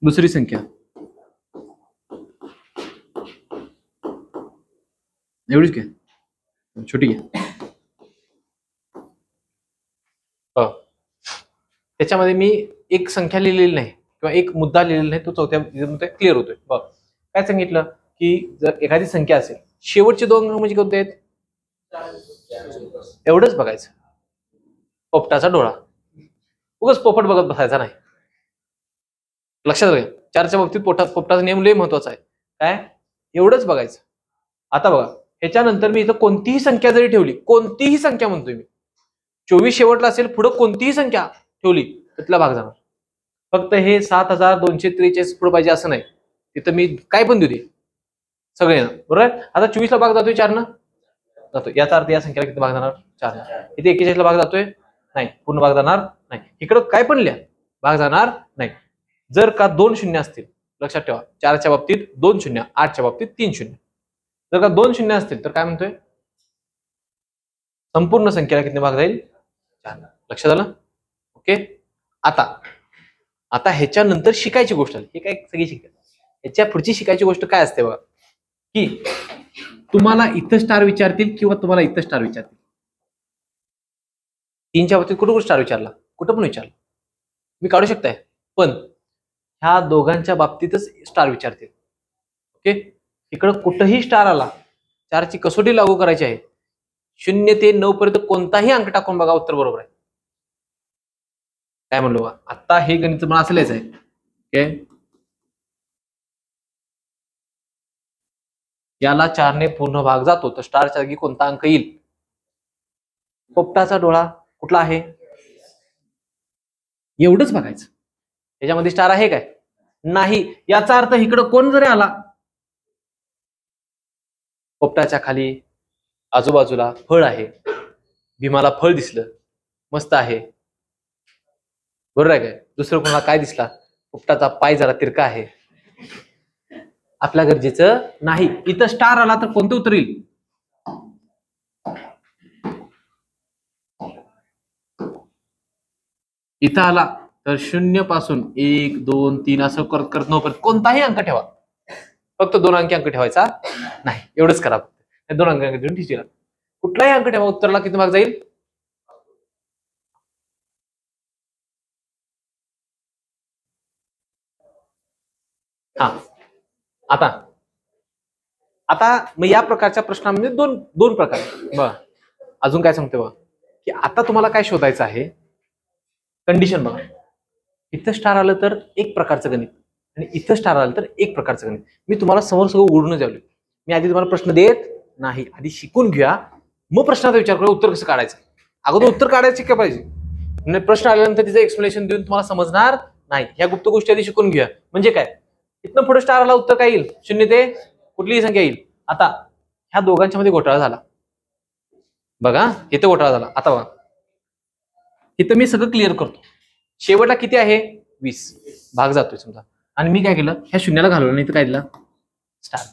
दुसरी संख्या, एवढीच काय? छोटी आहे. त्याच्यामध्ये मी एक संख्या लिहिलेली नाही किंवा एक मुद्दा लिहिलेला नाही, तो चौथ्या क्लिअर होतोय. बघ काय सांगितलं की जर एखादी संख्या असेल, शेवटचे 2 अंक म्हणजे कोणते आहेत? एवढंच बघायचं. पोपटाचा डोळा, उगाच पोपट बघत बसायचा नाही. लक्षात घ्या, 4च्या बाबतीत पोपटाचा नियम लय महत्वाचा आहे. काय? एवढंच बघायचं. आता बघा, ह्याच्यानंतर मी इथं कोणतीही संख्या जरी ठेवली, कोणतीही संख्या म्हणतोय मी, 24 शेवटला असेल, पुढे कोणतीही संख्या ठेवली तिथला भाग जाणार. फक्त हे 7243 पुढे पाहिजे असं नाही, तिथं मी काय पण देऊ दे, सगळे येणार. बरोबर? आता 24ला भाग जातोय 4 जातोय, याचा अर्थ या संख्येला किती भाग जाणार? 4. इथे 41ला भाग जातोय नाही, पूर्ण भाग जाणार नाही. इकडं काय पण लिहा, भाग जाणार नाही. जर का 2 शून्य असतील, लक्षात ठेवा, 4च्या बाबतीत 2 शून्य, 8च्या बाबतीत 3 शून्य. जर का 2 शून्य असतील तर काय म्हणतोय? संपूर्ण संख्येला किती भाग जाईल? 4. लक्षात आलं? ओके. आता ह्याच्यानंतर शिकायची गोष्ट आली. हे काय सगळी शिकायची, ह्याच्या पुढची शिकायची गोष्ट काय असते बघा, की तुम्हाला इथं स्टार विचारतील किंवा तुम्हाला इथं स्टार विचारतील. 3च्या बाबतीत कुठं स्टार विचारला, कुठं पण विचारला मी काढू शकताय, पण ह्या दोघांच्या बाबतीतच स्टार विचारतील. ओके. इकडं कुठंही स्टार आला, 4ची कसोटी लागू करायची आहे. 0 ते 9 पर्यंत कोणताही अंक टाकून बघा, उत्तर बरोबर आहे. काय म्हणलो बा, आता हे गणित मला असं लिहायचं आहे. ओके, याला 4ने पूर्ण भाग जातो, तर स्टारच्या जागी कोणता अंक येईल? पोपटाचा डोळा कुठला आहे? एवढंच बघायचं. याच्यामध्ये स्टार आहे काय? नाही. याचा अर्थ इकडं कोण जरी आला, पोपटाच्या खाली आजूबाजूला फळ आहे, भीमाला फळ दिसलं, मस्त आहे, बरोबर आहे काय? दुसरं कोणाला काय दिसला? पोपटाचा पाय जरा तिरका आहे, आपल्या गरजेचं नाही. इथं स्टार आला तर कोणतं उत्तर येईल? इथं आला तर 0 पासून 1 2 3 असं करत करत 9 पर्यंत कोणताही अंक ठेवा, फक्त 2 अंकी अंक ठेवायचा नाही. एवढंच करा, 2 अंक ठेवून ठीक आहे. कुठलाही अंक ठेवा, उत्तराला किती भाग जाईल? हा. आता मग या प्रकारच्या प्रश्नामध्ये दोन प्रकार बघा. अजून काय सांगते बघा, की आता तुम्हाला काय शोधायचं आहे? कंडिशन बघा. इथं स्टार आलं तर एक प्रकारचं गणित आणि इथं स्टार आलं तर एक प्रकारचं गणित. मी तुम्हाला समोर सगळं उघडून द्यावलं. मी आधी तुम्हाला प्रश्न देत नाही, आधी शिकून घ्या, मग प्रश्नाचा विचार करा उत्तर कसं काढायचं. अगोदर उत्तर काढायचे का पाहिजे, म्हणजे प्रश्न आल्यानंतर तिचं एक्सप्लेनेशन देऊन तुम्हाला समजणार नाही. ह्या गुप्त गोष्टी आधी शिकून घ्या. म्हणजे काय, इथनं पुढे स्टारला उत्तर काय येईल, 0 ते कुठलीही संख्या येईल. आता ह्या दोघांच्या मध्ये घोटाळा झाला बघा, इथं घोटाळा झाला. आता बघा इथं मी सगळं क्लिअर करतो. शेवटला किती आहे 20, भाग जातोय समजा, आणि मी काय केलं, ह्या शून्याला घालवलं, नाही तर काय दिलं स्टार.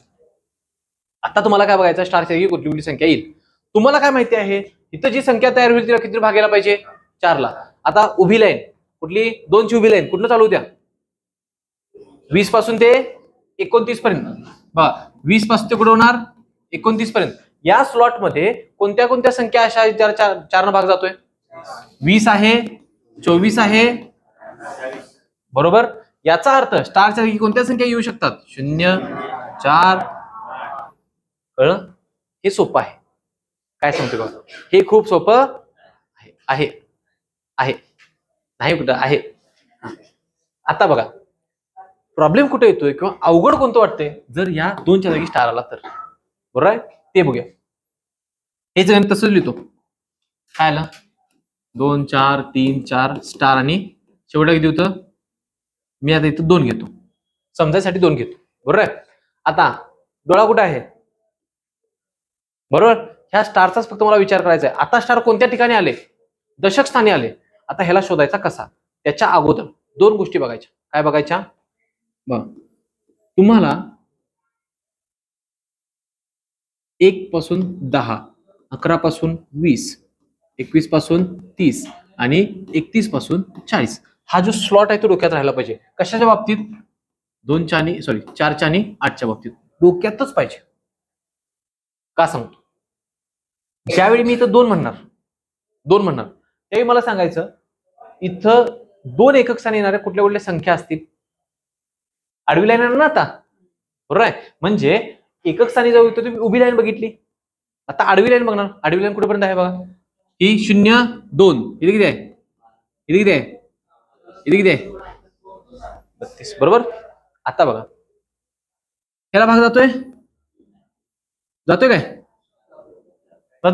आता तुम्हाला काय बघायचं, स्टारच्या जागी कुठली कुठली संख्या येईल. तुम्हाला काय माहिती आहे, इथं जी संख्या तयार होईल तिला किती भागायला पाहिजे, 4 ला. आता उभी लाईन कुठली, 2 ची उभी लाईन कुठलं चालू द्या, 20 पासून ते 29 पर्यंत. बघा 20 पासून ते कुठे होणार 29 पर्यंत. या स्लॉट मध्ये कोणत्या कोणत्या संख्या अशा ज्या 4 भाग जातोय, 20 आहे, 24 आहे, बरोबर. याचा अर्थ स्टारच्या जागी कोणत्या संख्या येऊ शकतात, 0, 4. कळलं, हे सोपं आहे. काय सांगतो बघा, हे खूप सोपं आहे. आहे आहे नाही कुठं आहे. आता बघा प्रॉब्लेम कुठे येतोय किंवा अवघड कोणतं वाटतंय, जर या 2च्या जागी स्टार आला तर, बरोबर आहे, ते बघूया. हे जण तसंच लिहितो, काय आलं 2, 4, 3, 4 स्टार, आणि शेवटा किती होतं, मी आता इथं 2 घेतो, समजायसाठी 2 घेतो, बरोबर आहे. आता डोळा कुठे आहे, बरोबर, ह्या स्टारचाच फक्त मला विचार करायचा आहे. आता स्टार कोणत्या ठिकाणी आले, दशक स्थानी आले. आता ह्याला शोधायचा कसा, त्याच्या अगोदर 2 गोष्टी बघायच्या. काय बघायच्या, बघ तुम्हाला 1 पासून 10, 11 पासून 20, 21 पासून 30 आणि 31 पासून 40 हा जो स्लॉट आहे तो डोक्यात राहायला पाहिजे. कशाच्या बाबतीत, 4च्या आणि 8च्या बाबतीत डोक्यातच पाहिजे. का सांगतो, ज्यावेळी मी इथं 2 म्हणणार त्यावेळी मला सांगायचं इथं 2 एकक स्थानी येणाऱ्या कुठल्या कुठल्या संख्या असतील, आडवी लाईन येणार ना आता, बरोबर आहे. म्हणजे एकक स्थानी जाऊ इथं तुम्ही उभी लाईन बघितली, आता आडवी लाईन बघणार. आडवी लाईन कुठेपर्यंत आहे बघा, ही 0, 2, इथे किती आहे, इथे किती आहे, इथे किती आहे 32, बरोबर. आता बघा ह्याला भाग जातोय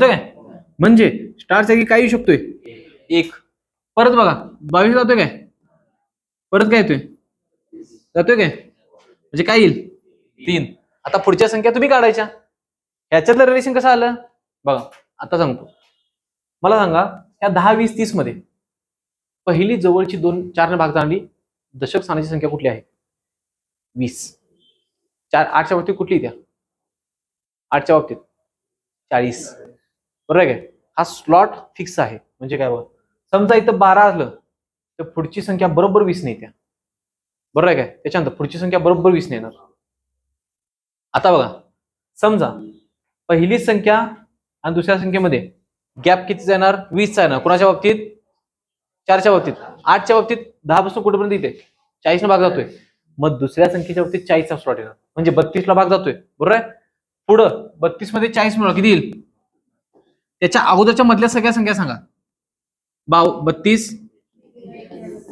काय, म्हणजे स्टारच्या जागी काय येऊ शकतोय 1. परत बघा 22 जातोय काय, परत काय येतोय, जातोय काय, म्हणजे काय येईल 3. आता पुढच्या संख्या तुम्ही काढायच्या. ह्याच्यातलं रिलेशन कसं आलं बघा. आता सांगतो, मला सांगा या 10, 20, 30 मध्ये पहिली जवळची 4 ने भाग जाणारी दशक स्थानाची संख्या कुठली आहे, 20. 8च्या बाबतीत कुठली, त्या 8च्या बाबतीत 40, बरोबर आहे काय. हा स्लॉट फिक्स आहे. म्हणजे काय बघ, समजा इथं 12 आलं तर पुढची संख्या बरोबर 20 नाही त्या, बरोबर आहे काय. त्याच्यानंतर पुढची संख्या बरोबर 20 नाही येणार. आता बघा समजा पहिली संख्या आणि दुसऱ्या संख्येमध्ये गॅप किती येणार, 20चा येणार. कुणाच्या बाबतीत, 4च्या बाबतीत. 8च्या बाबतीत 10 पासून कुठेपर्यंत येते, 40 ने भाग जातोय. मग दुसऱ्या संख्येच्या बाबतीत 40चा स्लॉट येणार, म्हणजे 32 ला भाग जातोय, बरोबर आहे. पुढं 32 मध्ये 40 मिळवा किती येईल, त्याच्या अगोदरच्या मधल्या सगळ्या संख्या सांगा. 32,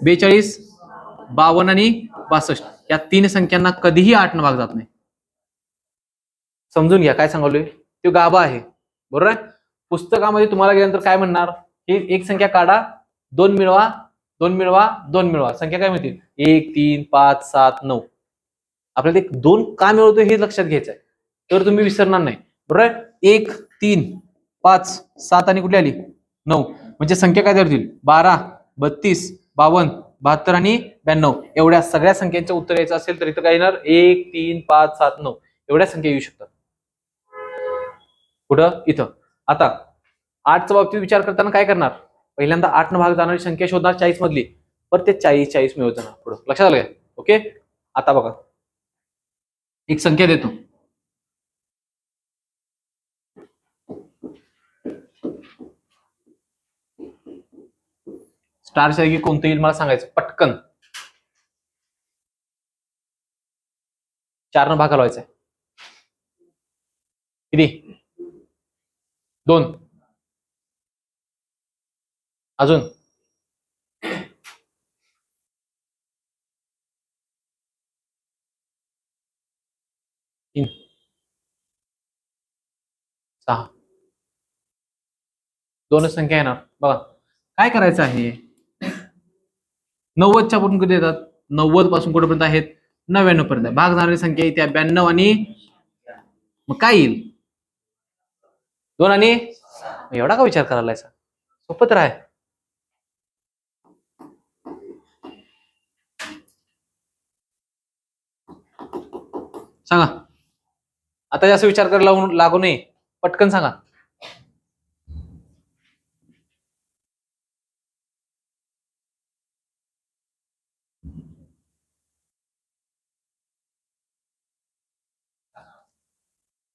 42, 52 आणि 62 या 3 संख्यांना कधीही 8 ने भाग जात नाही. समजून घ्या काय सांगलोय, तो गाभा आहे, बरोबर आहे. पुस्तकामध्ये तुम्हाला गेल्यानंतर काय म्हणणार, ही एक संख्या काढा, 2 मिळवा, 2 मिळवा, 2 मिळवा, संख्या काय मिळतील 1, 3, 5, 7, 9. आपल्याला ते 2 का मिळवतो हे लक्षात घ्यायचं आहे, तर तुम्ही विसरणार नाही, बरोबर आहे. 1, 3, 5, 7 आणि कुठली आली 9, म्हणजे संख्या काय धरतील 12, 32, 52, 72 आणि 92. एवढ्या सगळ्या संख्यांचं उत्तर यायचं असेल तर इथं काय येणार 1, 3, 5, 7, 9 एवढ्या संख्या येऊ शकतात. कुठं इथं. आता 8च्या बाबतीत विचार करताना काय करणार, पहिल्यांदा 8 न भाग जाणारी संख्या शोधणार 40 मधली, पर ते 40 मिळवत जाणार पुढं. लक्षात आलं काय, ओके. आता बघा एक संख्या देतो, स्टारच्या जागी कोणतं येईल मला सांगायचं पटकन. 4 न भाग घालवायचा आहे, किती 2, अजून 3, 6. दोनच संख्या येणार. बघा काय करायचं आहे, 90च्या पासून कधी येतात, 90 पासून कुठेपर्यंत आहेत, 99 पर्यंत. भाग जाणारी संख्या येते 92 आणि मग काय येईल 2 आणि एवढा का विचार करायला, सोपं तर आहे. सांगा आता, जास्त विचार करायला लागू नये, पटकन सांगा.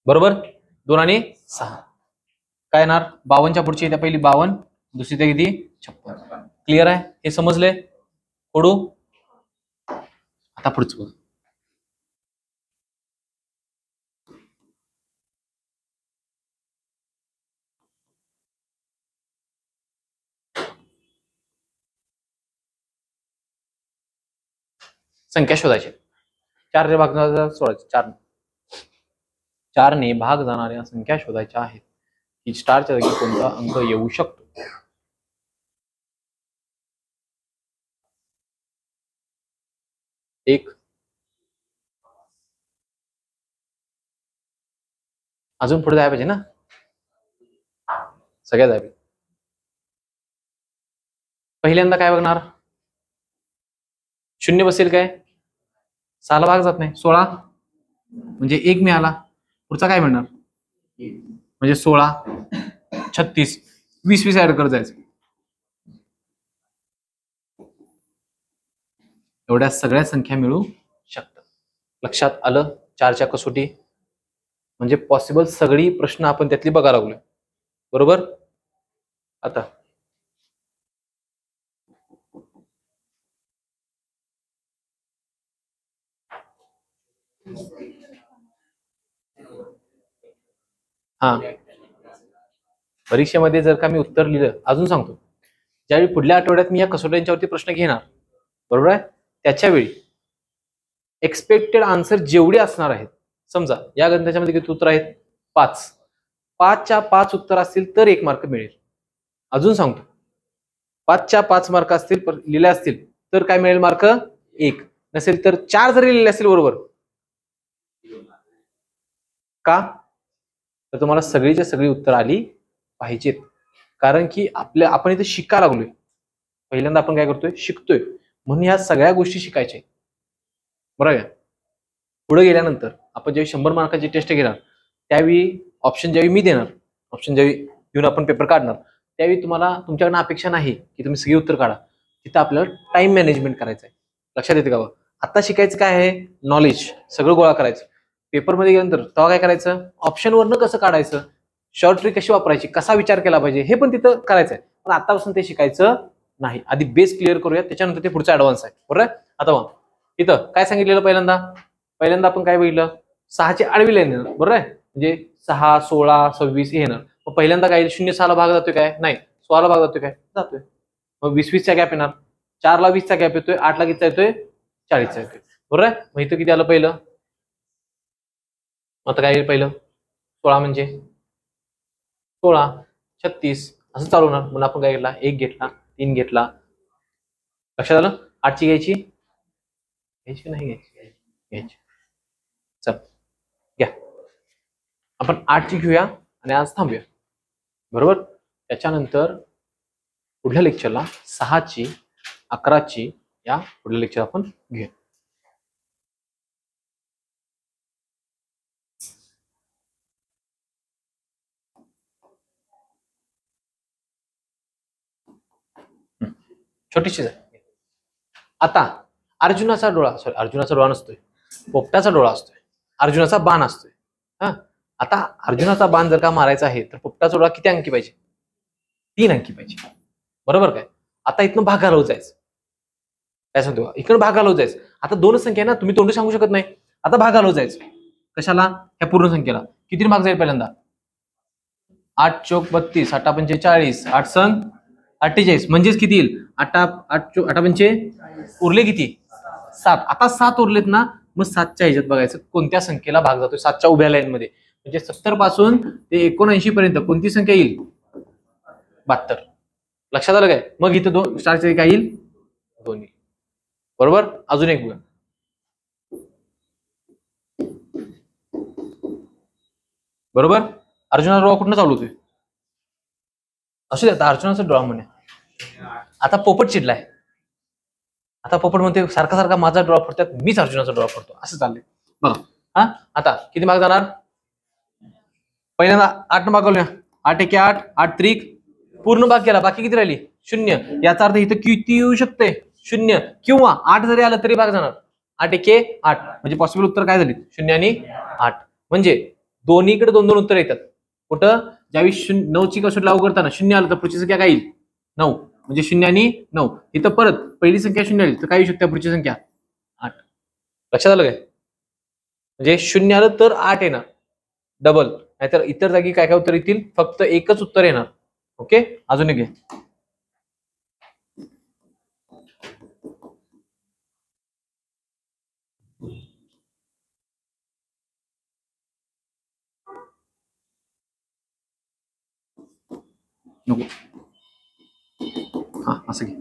बरोबर. 2 आणि 6 काय येणार, 52च्या पुढची येते पहिली 52, दुसरी ते किती 56. क्लिअर आहे, हे समजले. पुढू आता पुढचं बघ. संख्या शोधायची. 4 भाग 16, 4 ने भाग जाणाऱ्या संख्या शोधायच्या आहेत की स्टारच्या जागी कोणता अंक येऊ शकतो. एक अजून पुढे जायला पाहिजे ना, सगळ्या जायला. पहिल्यांदा काय बघणार, 0 बसेल काय, 6ला भाग जात नाही, 16 म्हणजे 1 मिळाला. पुढचा काय मिळणार, म्हणजे 16, 36, 20 ऍड करत जायचं. एवढ्या सगळ्या संख्या मिळू शकतात. लक्षात आलं, 4च्या कसोटी म्हणजे पॉसिबल सगळी प्रश्न आपण त्यातली बघायला लागलोय. बरोबर. आता हा, परीक्षेमध्ये जर का मी उत्तर लिहिलं, अजून सांगतो, ज्यावेळी पुढल्या आठवड्यात मी या कसोट्यांच्यावरती प्रश्न घेणार, बरोबर आहे, त्याच्या वेळी एक्सपेक्टेड आन्सर जेवढे असणार आहेत, समजा या गणिताच्यामध्ये किती उत्तर आहेत, 5, 5च्या 5 उत्तर असतील तर 1 मार्क मिळेल. अजून सांगतो, 5च्या 5 मार्क असतील लिहिले असतील तर काय मिळेल मार्क, 1. नसेल तर 4 जरी लिहिले असतील बरोबर, का तर तुम्हाला सगळीच्या सगळी उत्तर आली पाहिजेत. कारण की आपण इथे शिकायला लागलोय, पहिल्यांदा आपण काय करतोय, शिकतोय, म्हणून ह्या सगळ्या गोष्टी शिकायच्या आहेत. बरोबर आहे. पुढे गेल्यानंतर आपण ज्यावेळी 100 मार्काची टेस्ट घेणार, त्यावेळी ऑप्शन ज्यावेळी मी देणार, ऑप्शन ज्यावेळी घेऊन आपण पेपर काढणार, त्यावेळी तुम्हाला तुमच्याकडनं अपेक्षा नाही की तुम्ही सगळी उत्तर काढा. तिथं आपल्याला टाइम मॅनेजमेंट करायचं आहे. लक्षात येते का? आता शिकायचं काय आहे, नॉलेज सगळं गोळा करायचं. पेपरमध्ये गेल्यानंतर तेव्हा काय करायचं, ऑप्शनवरनं कसं काढायचं, शॉर्ट ट्रिक कशी वापरायची, कसा विचार केला पाहिजे, हे पण तिथं करायचं आहे. पण आतापासून ते शिकायचं नाही. आधी बेस क्लिअर करूया, त्याच्यानंतर ते पुढचा ऍडव्हान्स आहे. बरोबर आहे. आता मग इथं काय सांगितलेलं, पहिल्यांदा आपण काय बघितलं, 6ची आडवी लाईन येणार. बरोबर आहे, म्हणजे 6, 16, 26 हे येणार. मग पहिल्यांदा काय 0 6ला भाग जातोय काय, नाही, 16ला भाग जातोय काय, जातोय. मग 20 चा गॅप येणार, 4ला 20चा गॅप येतोय, 8ला कितीचा येतोय, 40चा येतोय. बरोबर आहे. मग इथं किती आलं पहिलं, आता काय येईल पहिलं, 16 म्हणजे 16, 36 असं चालू होणार. म्हणून आपण काय घेतला, 1 घेतला, 3 घेतला. लक्षात आलं. 8ची घ्यायची नाही घ्यायची, चल घ्या, आपण 8ची घेऊया आणि आज थांबूया. बरोबर. त्याच्यानंतर पुढल्या लेक्चरला 6ची, 11ची या पुढल्या लेक्चर आपण घेऊया. छोटीशी आता अर्जुनाचा डोळा नसतोय, पोपटाचा डोळा असतोय, अर्जुनाचा बाण असतोय. हा, आता अर्जुनाचा बाण जर का मारायचा आहे तर पोपटाचा डोळा किती अंकी पाहिजे, 3 अंकी पाहिजे. बरोबर काय. आता इथनं भाग घालवत जायचं, काय सांगतो, इकडं भाग घालवत जायचं. आता 2 संख्या ना, तुम्ही तोंड सांगू शकत नाही. आता भाग घालवत जायचं कशाला, ह्या पूर्ण संख्येला. किती भाग जाईल पहिल्यांदा, 8 चोक 32, 8 पंचे 40, 8 संग 48, म्हणजेच किती येईल, 8 पंचे उरले किती, 7. आता 7 उरलेत ना, मग 7च्या ह्याच्यात बघायचं कोणत्या संख्येला भाग जातोय, 7च्या उभ्या लाईन मध्ये. म्हणजे 70 पासून ते 79 पर्यंत कोणती संख्या येईल? 72. लक्षात आलं काय? मग इथं दोन स्टारचे काय येईल? दोन्ही. बरोबर. अजून एक बघा. बरोबर. अर्जुनाचा ड्रॉ कुठनं चालू होतोय? असू दे, आता अर्जुनाचा ड्रॉ म्हणे. आता पोपट चिडलाय. आता पोपट म्हणते सारखा सारखा माझा ड्रॉ पडतात, मीच अर्जुनाचा ड्रॉ पडतो, असं चाललंय बघा. हा, आता किती मार्क जाणार? पहिल्यांदा 8 मार्क घालूया. 8 एके 8, 8 त्रिक पूर्ण भाग केला, बाकी किती राहिली? 0. याचा अर्थ इथं किती येऊ शकते? 0 किंवा 8 जरी आलं तरी भाग जाणार. 8 एके 8 म्हणजे पॉसिबल उत्तर काय झाली? 0 आणि 8. म्हणजे दोन्हीकडे 2 2 उत्तर येतात. कुठं? ज्यावेळी 9 ची कसोटी लागू करताना 0 आलं तर पुढची संख्या काय येईल? 9. म्हणजे 0 आणि 9. इथं परत पहिली संख्या 0 आली तर काय येऊ शकते पुढची संख्या? 8. लक्षात आलं काय? म्हणजे 0 आलं तर 8 येणार डबल, नाहीतर इतर जागी काय काय उत्तर येतील? फक्त एकच उत्तर येणार. ओके. अजून एक घे. नको. हा, असं घे.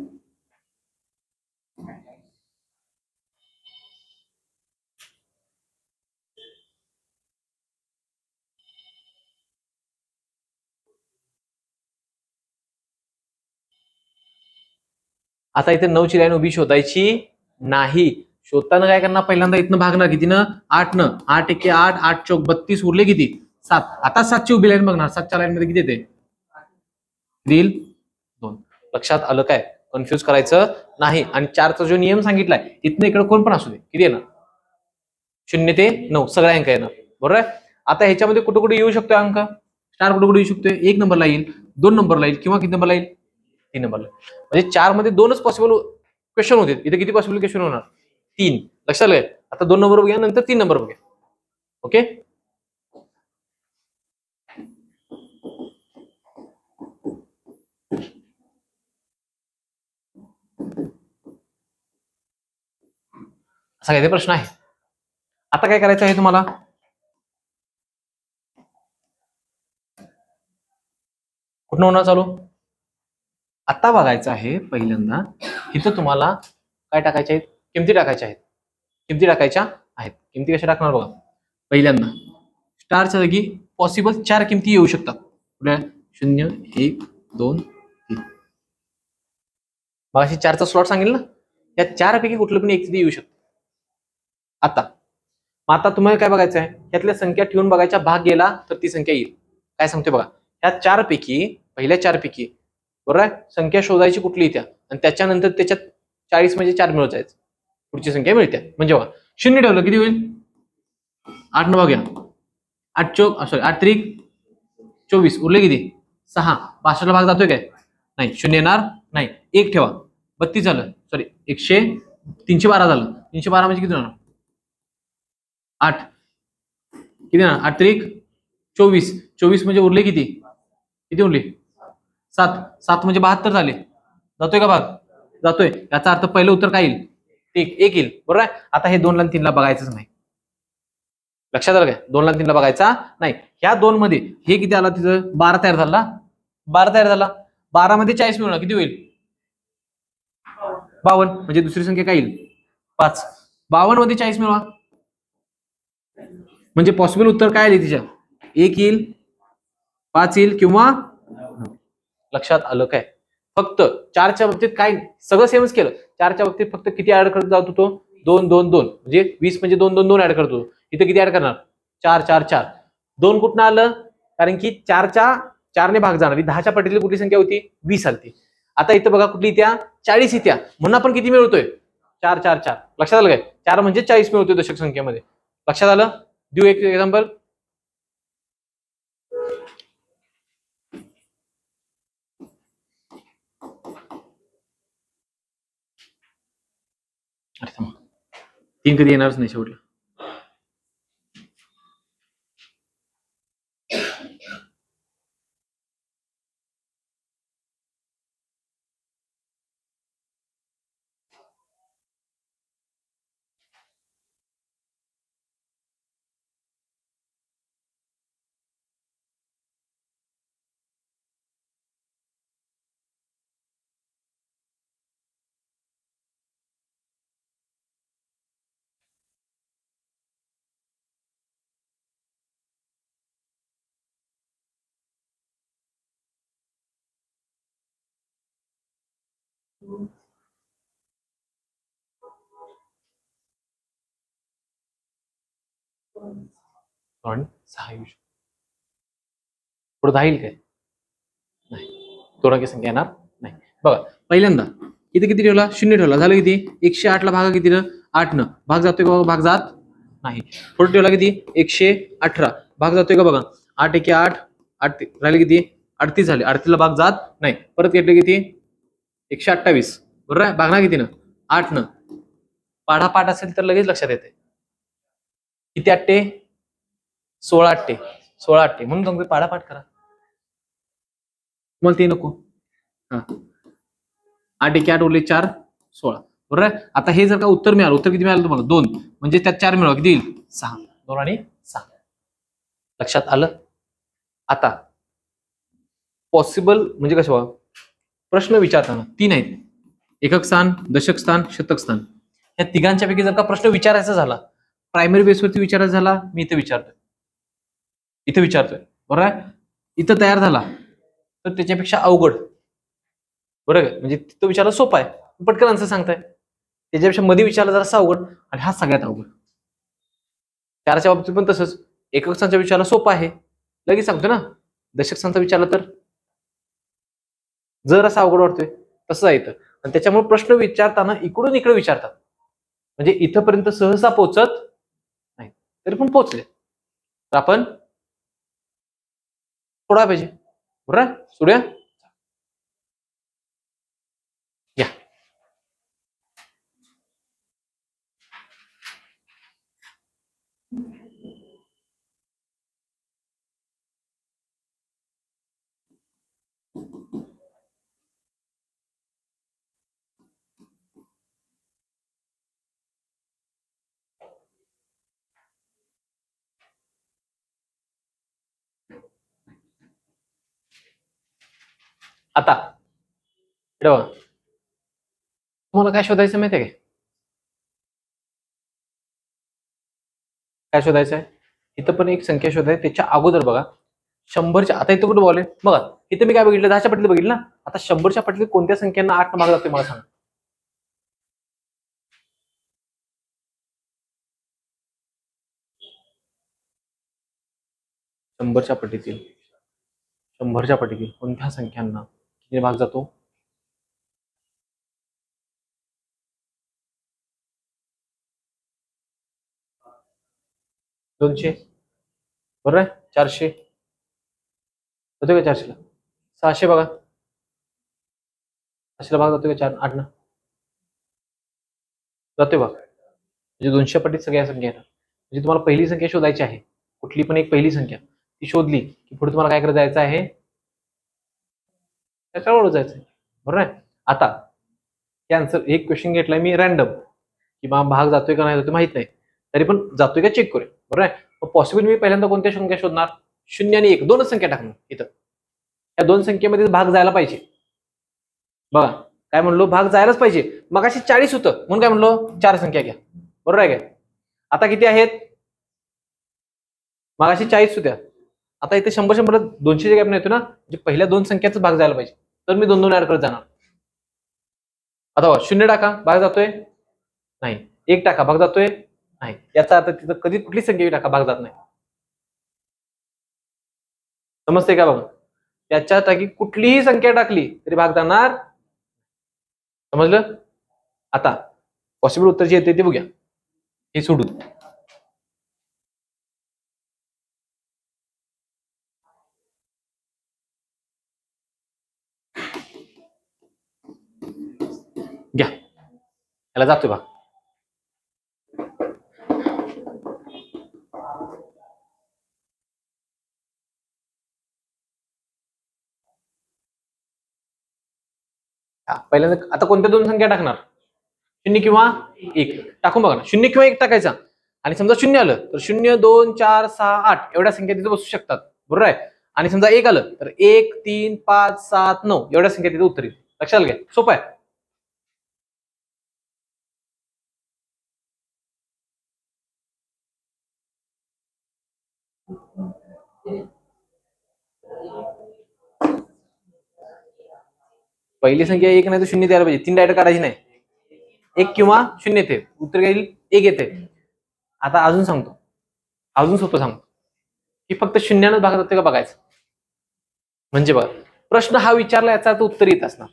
आता इथे 9 ची लाईन उभी शोधायची नाही. शोधताना काय करणार? पहिल्यांदा इथनं भागणार कितीनं? 8 न. 8 एके 8, 8 चौक 32, उरले किती? 7. आता 7 ची उभी लाईन बघणार. 7 च्या लाईन मध्ये किती येते? देईल 2. लक्षात आलं काय? कन्फ्युज करायचं नाही. आणि 4चा जो नियम सांगितलाय, इथनं इकडे कोण पण असू दे, किती येणार? 0 ते 9 सगळ्या अंक येणार. बरोबर आहे. आता ह्याच्यामध्ये कुठे कुठे येऊ शकतो अंक? स्टार कुठे कुठे येऊ शकतोय? 1 नंबरला येईल, 2 नंबरला येईल, किंवा किती नंबरला येईल? 3 नंबरला. म्हणजे 4 मध्ये 2च पॉसिबल क्वेश्चन होते. इथे किती पॉसिबल क्वेश्चन होणार? 3. लक्षात आलं? आता 2 नंबर बघूया, नंतर 3 नंबर बघूया. ओके. असा काही प्रश्न आहे. आता काय करायचं आहे तुम्हाला? कुठं होणार चालू? आता बघायचं आहे पहिल्यांदा इथं तुम्हाला काय टाकायचे आहेत? किमती टाकायच्या आहेत. किमती टाकायच्या आहेत. किमती कशा टाकणार बघा. पहिल्यांदा स्टारच्या जागी पॉसिबल 4 किमती येऊ शकतात. 0 1 2 3. मग अशी 4चा स्लॉट सांगेल ना, या 4 पैकी कुठलं पण एक किती येऊ शकतं. आता तुम्हाला काय बघायचं आहे? यातल्या संख्या ठेवून बघायच्या, भाग गेला तर ती संख्या येईल. काय सांगते बघा. या 4 पैकी पहिल्या 4 पैकी बरोबर आहे संख्या शोधायची कुठली त्या, आणि त्याच्यानंतर त्याच्यात 40 म्हणजे 4 मिळत जायचं, पुढची संख्या मिळते. म्हणजे बघा 0 ठेवलं किती होईल? 8 न बघूया. 8 चौक सॉरी 8 त्रिक 24, उरले किती? 6. 65ला भाग जातोय काय? नाही. 0 येणार नाही. 1 ठेवा. 32 झालं, सॉरी 312 झालं. 312 म्हणजे किती होणार? 8. किती ना? 8 त्रिक 24. 24 म्हणजे उरले किती? किती उरले? 7. 7 म्हणजे 72 झाले. जातोय का भाग? जातोय. याचा अर्थ पहिलं उत्तर काय येईल? 1 येईल. बरोबर आहे. आता हे 2 ला 3 ला बघायचंच नाही. लक्षात आलं काय? 2 ला 3 ला बघायचा नाही. ह्या 2 मध्ये हे किती आला? तिथं 12 तयार झाला. 12 तयार झाला. 12 मध्ये 40 मिळवणार किती होईल? 52. म्हणजे दुसरी संख्या काय येईल? 5. 52 मध्ये 40 मिळवा. म्हणजे पॉसिबल उत्तर काय आले तिच्या? 1 येईल, 5 येईल, किंवा. लक्षात आलं काय? फक्त 4च्या बाबतीत काय सगळं सेमच केलं. 4च्या बाबतीत फक्त किती ऍड करत जातो तो? 2 2 2. म्हणजे 20 म्हणजे 2 2 2 ऍड करतो. इथं किती ऍड करणार? 4 4 4. 2 कुठनं आलं? कारण की 4 ने भाग जाणार. 10च्या पटीतली कुठली संख्या होती? 20 आलती. आता इथं बघा कुठली त्या 40 येत्या, म्हणून आपण किती मिळवतोय? 4 4 4. लक्षात आलं काय? 4 म्हणजे 40 मिळवतोय दशक संख्येमध्ये. लक्षात आलं? देऊ एक एक्झाम्पल. अरे थांबा, 3 कधी येणारच नाही शेवटला. आणि 6 येऊ शकतो. पुढे 10 येईल काय? नाही. 2 अंकी संख्या येणार नाही. बघा पहिल्यांदा इथे किती ठेवला? 0 ठेवला. झालं किती? 108 ला भागा किती? 8 न. भाग जातोय का? भाग जात नाही. पुढे ठेवला किती? 118. भाग जातोय का बघा? 8 एके 8, 8 राहिले किती? 38 झाले. 38 ला भाग जात नाही. परत घेतले किती? 128. बरोबर आहे? भागणार किती न? 8 न. पाढा पाठ असेल तर लगेच लक्षात येते. किती 8 16 8 16 8 म्हणून तुम्ही पाढा पाठ करा. तुम्हाला ते नको. हा 8 एके 8 उरले 4 16. बरोबर आहे? आता हे जर का उत्तर मिळालं, उत्तर किती मिळालं तुम्हाला? 2. म्हणजे त्यात 4 मिळवा किती येईल? 6. 2 आणि 6. लक्षात आलं? आता पॉसिबल म्हणजे कसं? प्रश्न विचारताना 3 आहेत. एकक स्थान, दशक स्थान, शतक स्थान. या तिघांच्या पैकी जर का प्रश्न विचारायचा झाला, प्रायमरी बेसवरती विचारायचा झाला, मी इथे विचारतोय. बरोबर आहे? इथं तयार झाला तर त्याच्यापेक्षा अवघड. बरोबर म्हणजे तिथं विचारला सोपा आहे, पटकन आन्सर सांगताय. त्याच्यापेक्षा मध्ये विचारला जरा अवघड, आणि हा सगळ्यात अवघड. 4च्या बाबतीत पण तसंच. एकक स्थानचा विचारला सोपा आहे, लगेच सांगतो ना. दशक स्थानचा विचारला तर जर असं अवघड वाटतोय, तसं आहे इथं. आणि त्याच्यामुळे प्रश्न विचारताना इकडून इकडे विचारतात, म्हणजे इथंपर्यंत सहसा पोहोचत नाही, तरी पण पोहोचले तर आपण सोडा पाहिजे. बरोबर सोडूया. या आता तुम्हाला काय शोधायचं माहिती आहे काय शोधायचं आहे? इथं पण एक संख्या शोधायची. त्याच्या अगोदर बघा 100च्या, आता इथं कुठे बोलले बघा, इथं मी काय बघितलं? 10च्या पट्टीत बघितलं ना. आता 100च्या पट्टीत कोणत्या संख्यांना 8 माग जाते मला सांगा. शंभरच्या पट्टीतील कोणत्या संख्यांना किती भाग जातो? दोनशे. बरोबर आहे? 400 होते का? 400ला 600 बघा. 600ला भाग जातोय का? 4 8 न जातोय बघा. म्हणजे 200 पट्टीत सगळ्या संख्या येतात. म्हणजे तुम्हाला पहिली संख्या शोधायची आहे, कुठली पण एक पहिली संख्या ती शोधली की पुढे तुम्हाला काय करत जायचं आहे? त्याच्यावर जायचं आहे. बरोबर आहे? आता आन्सर एक क्वेश्चन घेतलाय मी रॅन्डम, की भाग जातोय का नाही जातोय माहित नाही, तरी पण जातोय का चेक करूया. बरोबर आहे? पॉसिबल मी पहिल्यांदा कोणत्या संख्या शोधणार? 0 आणि 1 दोनच संख्या टाकणार इथं. या दोन संख्येमध्ये भाग जायला पाहिजे. बघा काय म्हणलो? भाग जायलाच पाहिजे. मग अशी 40 होतं म्हणून काय म्हणलो? 4 संख्या घ्या. बरोबर आहे काय? आता किती आहेत? मग अशी 40 होत्या. आता इथे 100 100 200च्या गॅप येतो ना, म्हणजे पहिल्या दोन संख्याच भाग जायला पाहिजे, तर मी 2 2 ऍड करत जाणार. आता 0 टाका, भाग जातोय नाही. 1 टाका, भाग जातोय नाही. याचा अर्थ तिथं कधी कुठली संख्या टाका भाग जात नाही. समजते का बघा? त्याच्या जागी कुठलीही संख्या टाकली तरी भाग जाणार. समजलं? आता पॉसिबल उत्तर जे येते ते बघूया. हे सोडून घ्या. याला जातोय भाग. पहिल्यांदा आता कोणत्या दोन संख्या टाकणार? 0 किंवा 1 टाकून बघा ना. 0 किंवा 1 टाकायचा, आणि समजा 0 आलं तर 0 2 4 6 8 एवढ्या संख्या तिथे बसू शकतात. बरोबर आहे? आणि समजा 1 आलं तर 1 3 5 7 9 एवढ्या संख्या तिथे उत्तर येईल. लक्षात घ्या, सोपं आहे. पहिली संख्या 1 नाही तर 0 द्यायला पाहिजे. 3 डायरेक्ट काढायची नाही. 1 किंवा 0 येते. उत्तर काय येईल? 1 येते. आता अजून सांगतो, अजून सोपं सांगतो की फक्त 0 भागात होते का बघायचं. म्हणजे बघा, प्रश्न हा विचारला याचा अर्थ उत्तर येत असणार.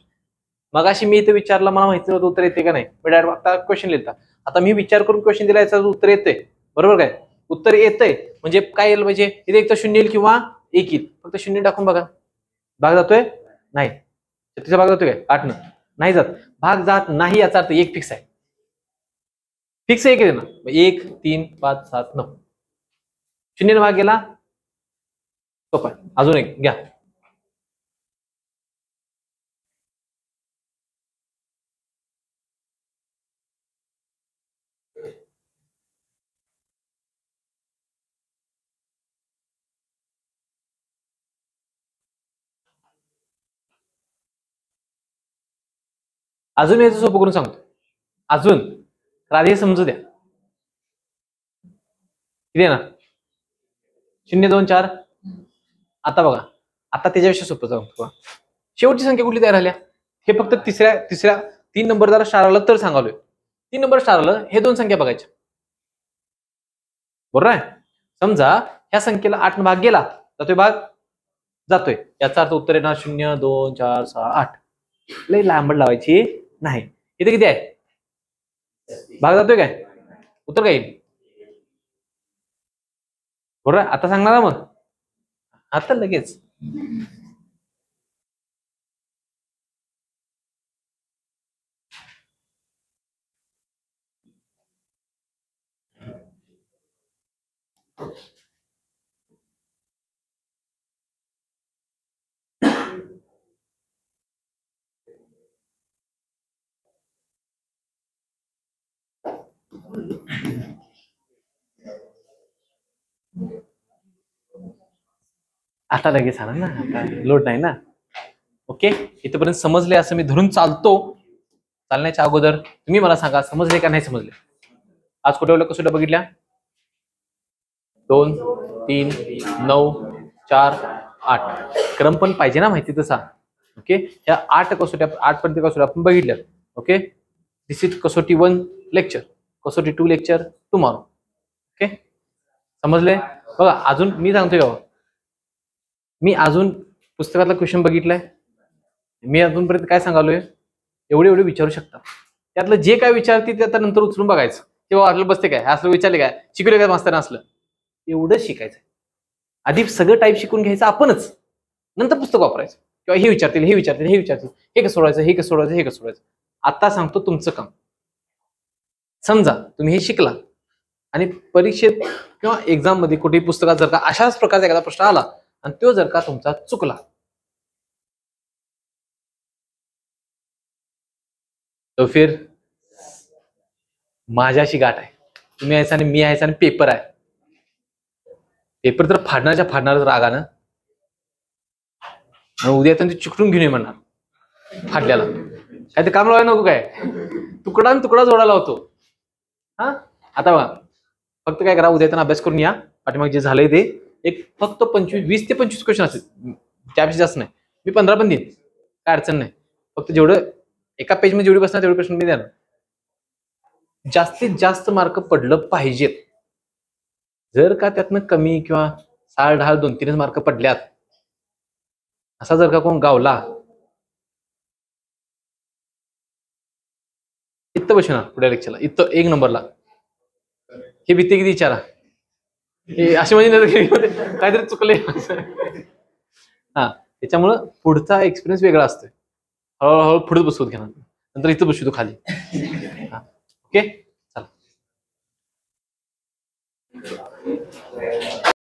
मगाशी मी इथे विचारला, मला माहिती नव्हतं उत्तर येते का नाही, मी डायरेक्ट आता क्वेश्चन लिहिता. आता मी विचार करून क्वेश्चन दिला, याचा उत्तर येतंय. बरोबर काय? उत्तर येतंय म्हणजे काय येईल पाहिजे, इथे एक तर 0 येईल किंवा 1 येईल. फक्त 0 टाकून बघा, भाग जातोय? नाही. तिचा भाग जातोय काय? 8 न नाही जात. भाग जात नाही याचा अर्थ 1 फिक्स आहे. फिक्स आहे की ना? 1 3 5 7 9 0 भाग गेला, सोपा. अजून एक घ्या. अजून याचं सोपं करून सांगतो. अजून राधे समजू द्या. किती आहे ना? 0 2 4. आता बघा, आता त्याच्याविषयी सोपं सांगतो. शेवटची संख्या कुठली तयार झाल्या? हे फक्त तिसऱ्या 3 नंबर जरा स्टार आलं तर सांगालोय. 3 नंबर स्टार आलं, हे 2 संख्या बघायच्या. बरोबर आहे? समजा ह्या संख्येला 8 भाग गेला, जातोय भाग जातोय, याचा अर्थ उत्तर येणार 0 2 4 6 8. लई लांबड लावायची नाही. इथे किती आहे? भाग जातोय काय? उत्तर काय येईल? बरोबर. आता सांगणार ना मग, आता लगेच. आता लगेच आला ना, आता लोड नाही ना. ओके, इथपर्यंत समजले असं मी धरून चालतो. चालण्याच्या अगोदर तुम्ही मला सांगा, समजले का नाही समजले? आज कुठे कसोट्या बघितल्या? 2 3 9 4 8. क्रम पण पाहिजे ना माहिती तसा. ओके, ह्या 8 कसोट्या, 8 पर्यंत कसोट्या आपण बघितल्या. ओके, दिस इज कसोटी 1 लेक्चर, कसोटी 2 लेक्चर टुमॉरो. ओके, समजले? बघा अजून मी सांगतोय बाबा, मी अजून पुस्तकातला क्वेश्चन बघितलाय. मी अजूनपर्यंत काय सांगालोय, एवढे विचारू शकता. त्यातलं जे काय विचारते ते आता नंतर उचलून बघायचं. तेव्हा वाटलं बसते काय, असलं विचारले काय, शिकले काय मास्तर असलं, एवढं शिकायचं. आधी सगळं टाईप शिकून घ्यायचं आपणच, नंतर पुस्तक वापरायचं. किंवा हे विचारतील, हे विचारतील, हे विचारतील, हे कसं सोडवायचं, हे कसं सोडवायचं, हे कसं सोडवायचं. आता सांगतो तुमचं काम. समजा तुम्ही हे शिकला आणि परीक्षेत किंवा एक्झाम मध्ये कुठेही पुस्तकात जर का अशाच प्रकारचा एखादा प्रश्न आला आणि तो जर का तुमचा चुकला, तो फिर माझ्याशी गाठ आहे. तुम्ही यायचा आणि मी यायचा आणि पेपर आहे. पेपर तर फाडणारच रागानं. आणि उद्या ते चिकटून घेऊन ये म्हणणार फाडल्याला. काय ते काम लावायला नको काय, तुकडा आणि तुकडा जोडायला होतो. हा, आता बघा, फक्त काय करा, उद्या त्यांना अभ्यास करून या. पाठीमागे जे झालंय ते एक फक्त 20 ते 25 क्वेश्चन असतील, त्यापेक्षा जास्त नाही. मी 15 पण देईन, काय अडचण नाही. फक्त जेवढं एका पेज मध्ये जेवढी बसणार तेवढे प्रश्न मी द्या. जास्तीत जास्त मार्क पडलं पाहिजेत. जर का त्यातनं कमी किंवा 6 2 3 मार्क पडल्यात, असा जर का कोण गावला, इथं बसणार पुढल्या लेक्चरला, इथं 1 नंबरला. हे भीती किती विचारा, हे असे म्हणजे काहीतरी चुकले. हा, त्याच्यामुळं पुढचा एक्सपिरियन्स वेगळा असतोय. हळूहळू पुढे बसवत घेणार, नंतर इथं बसवतो खाली. ओके, चला.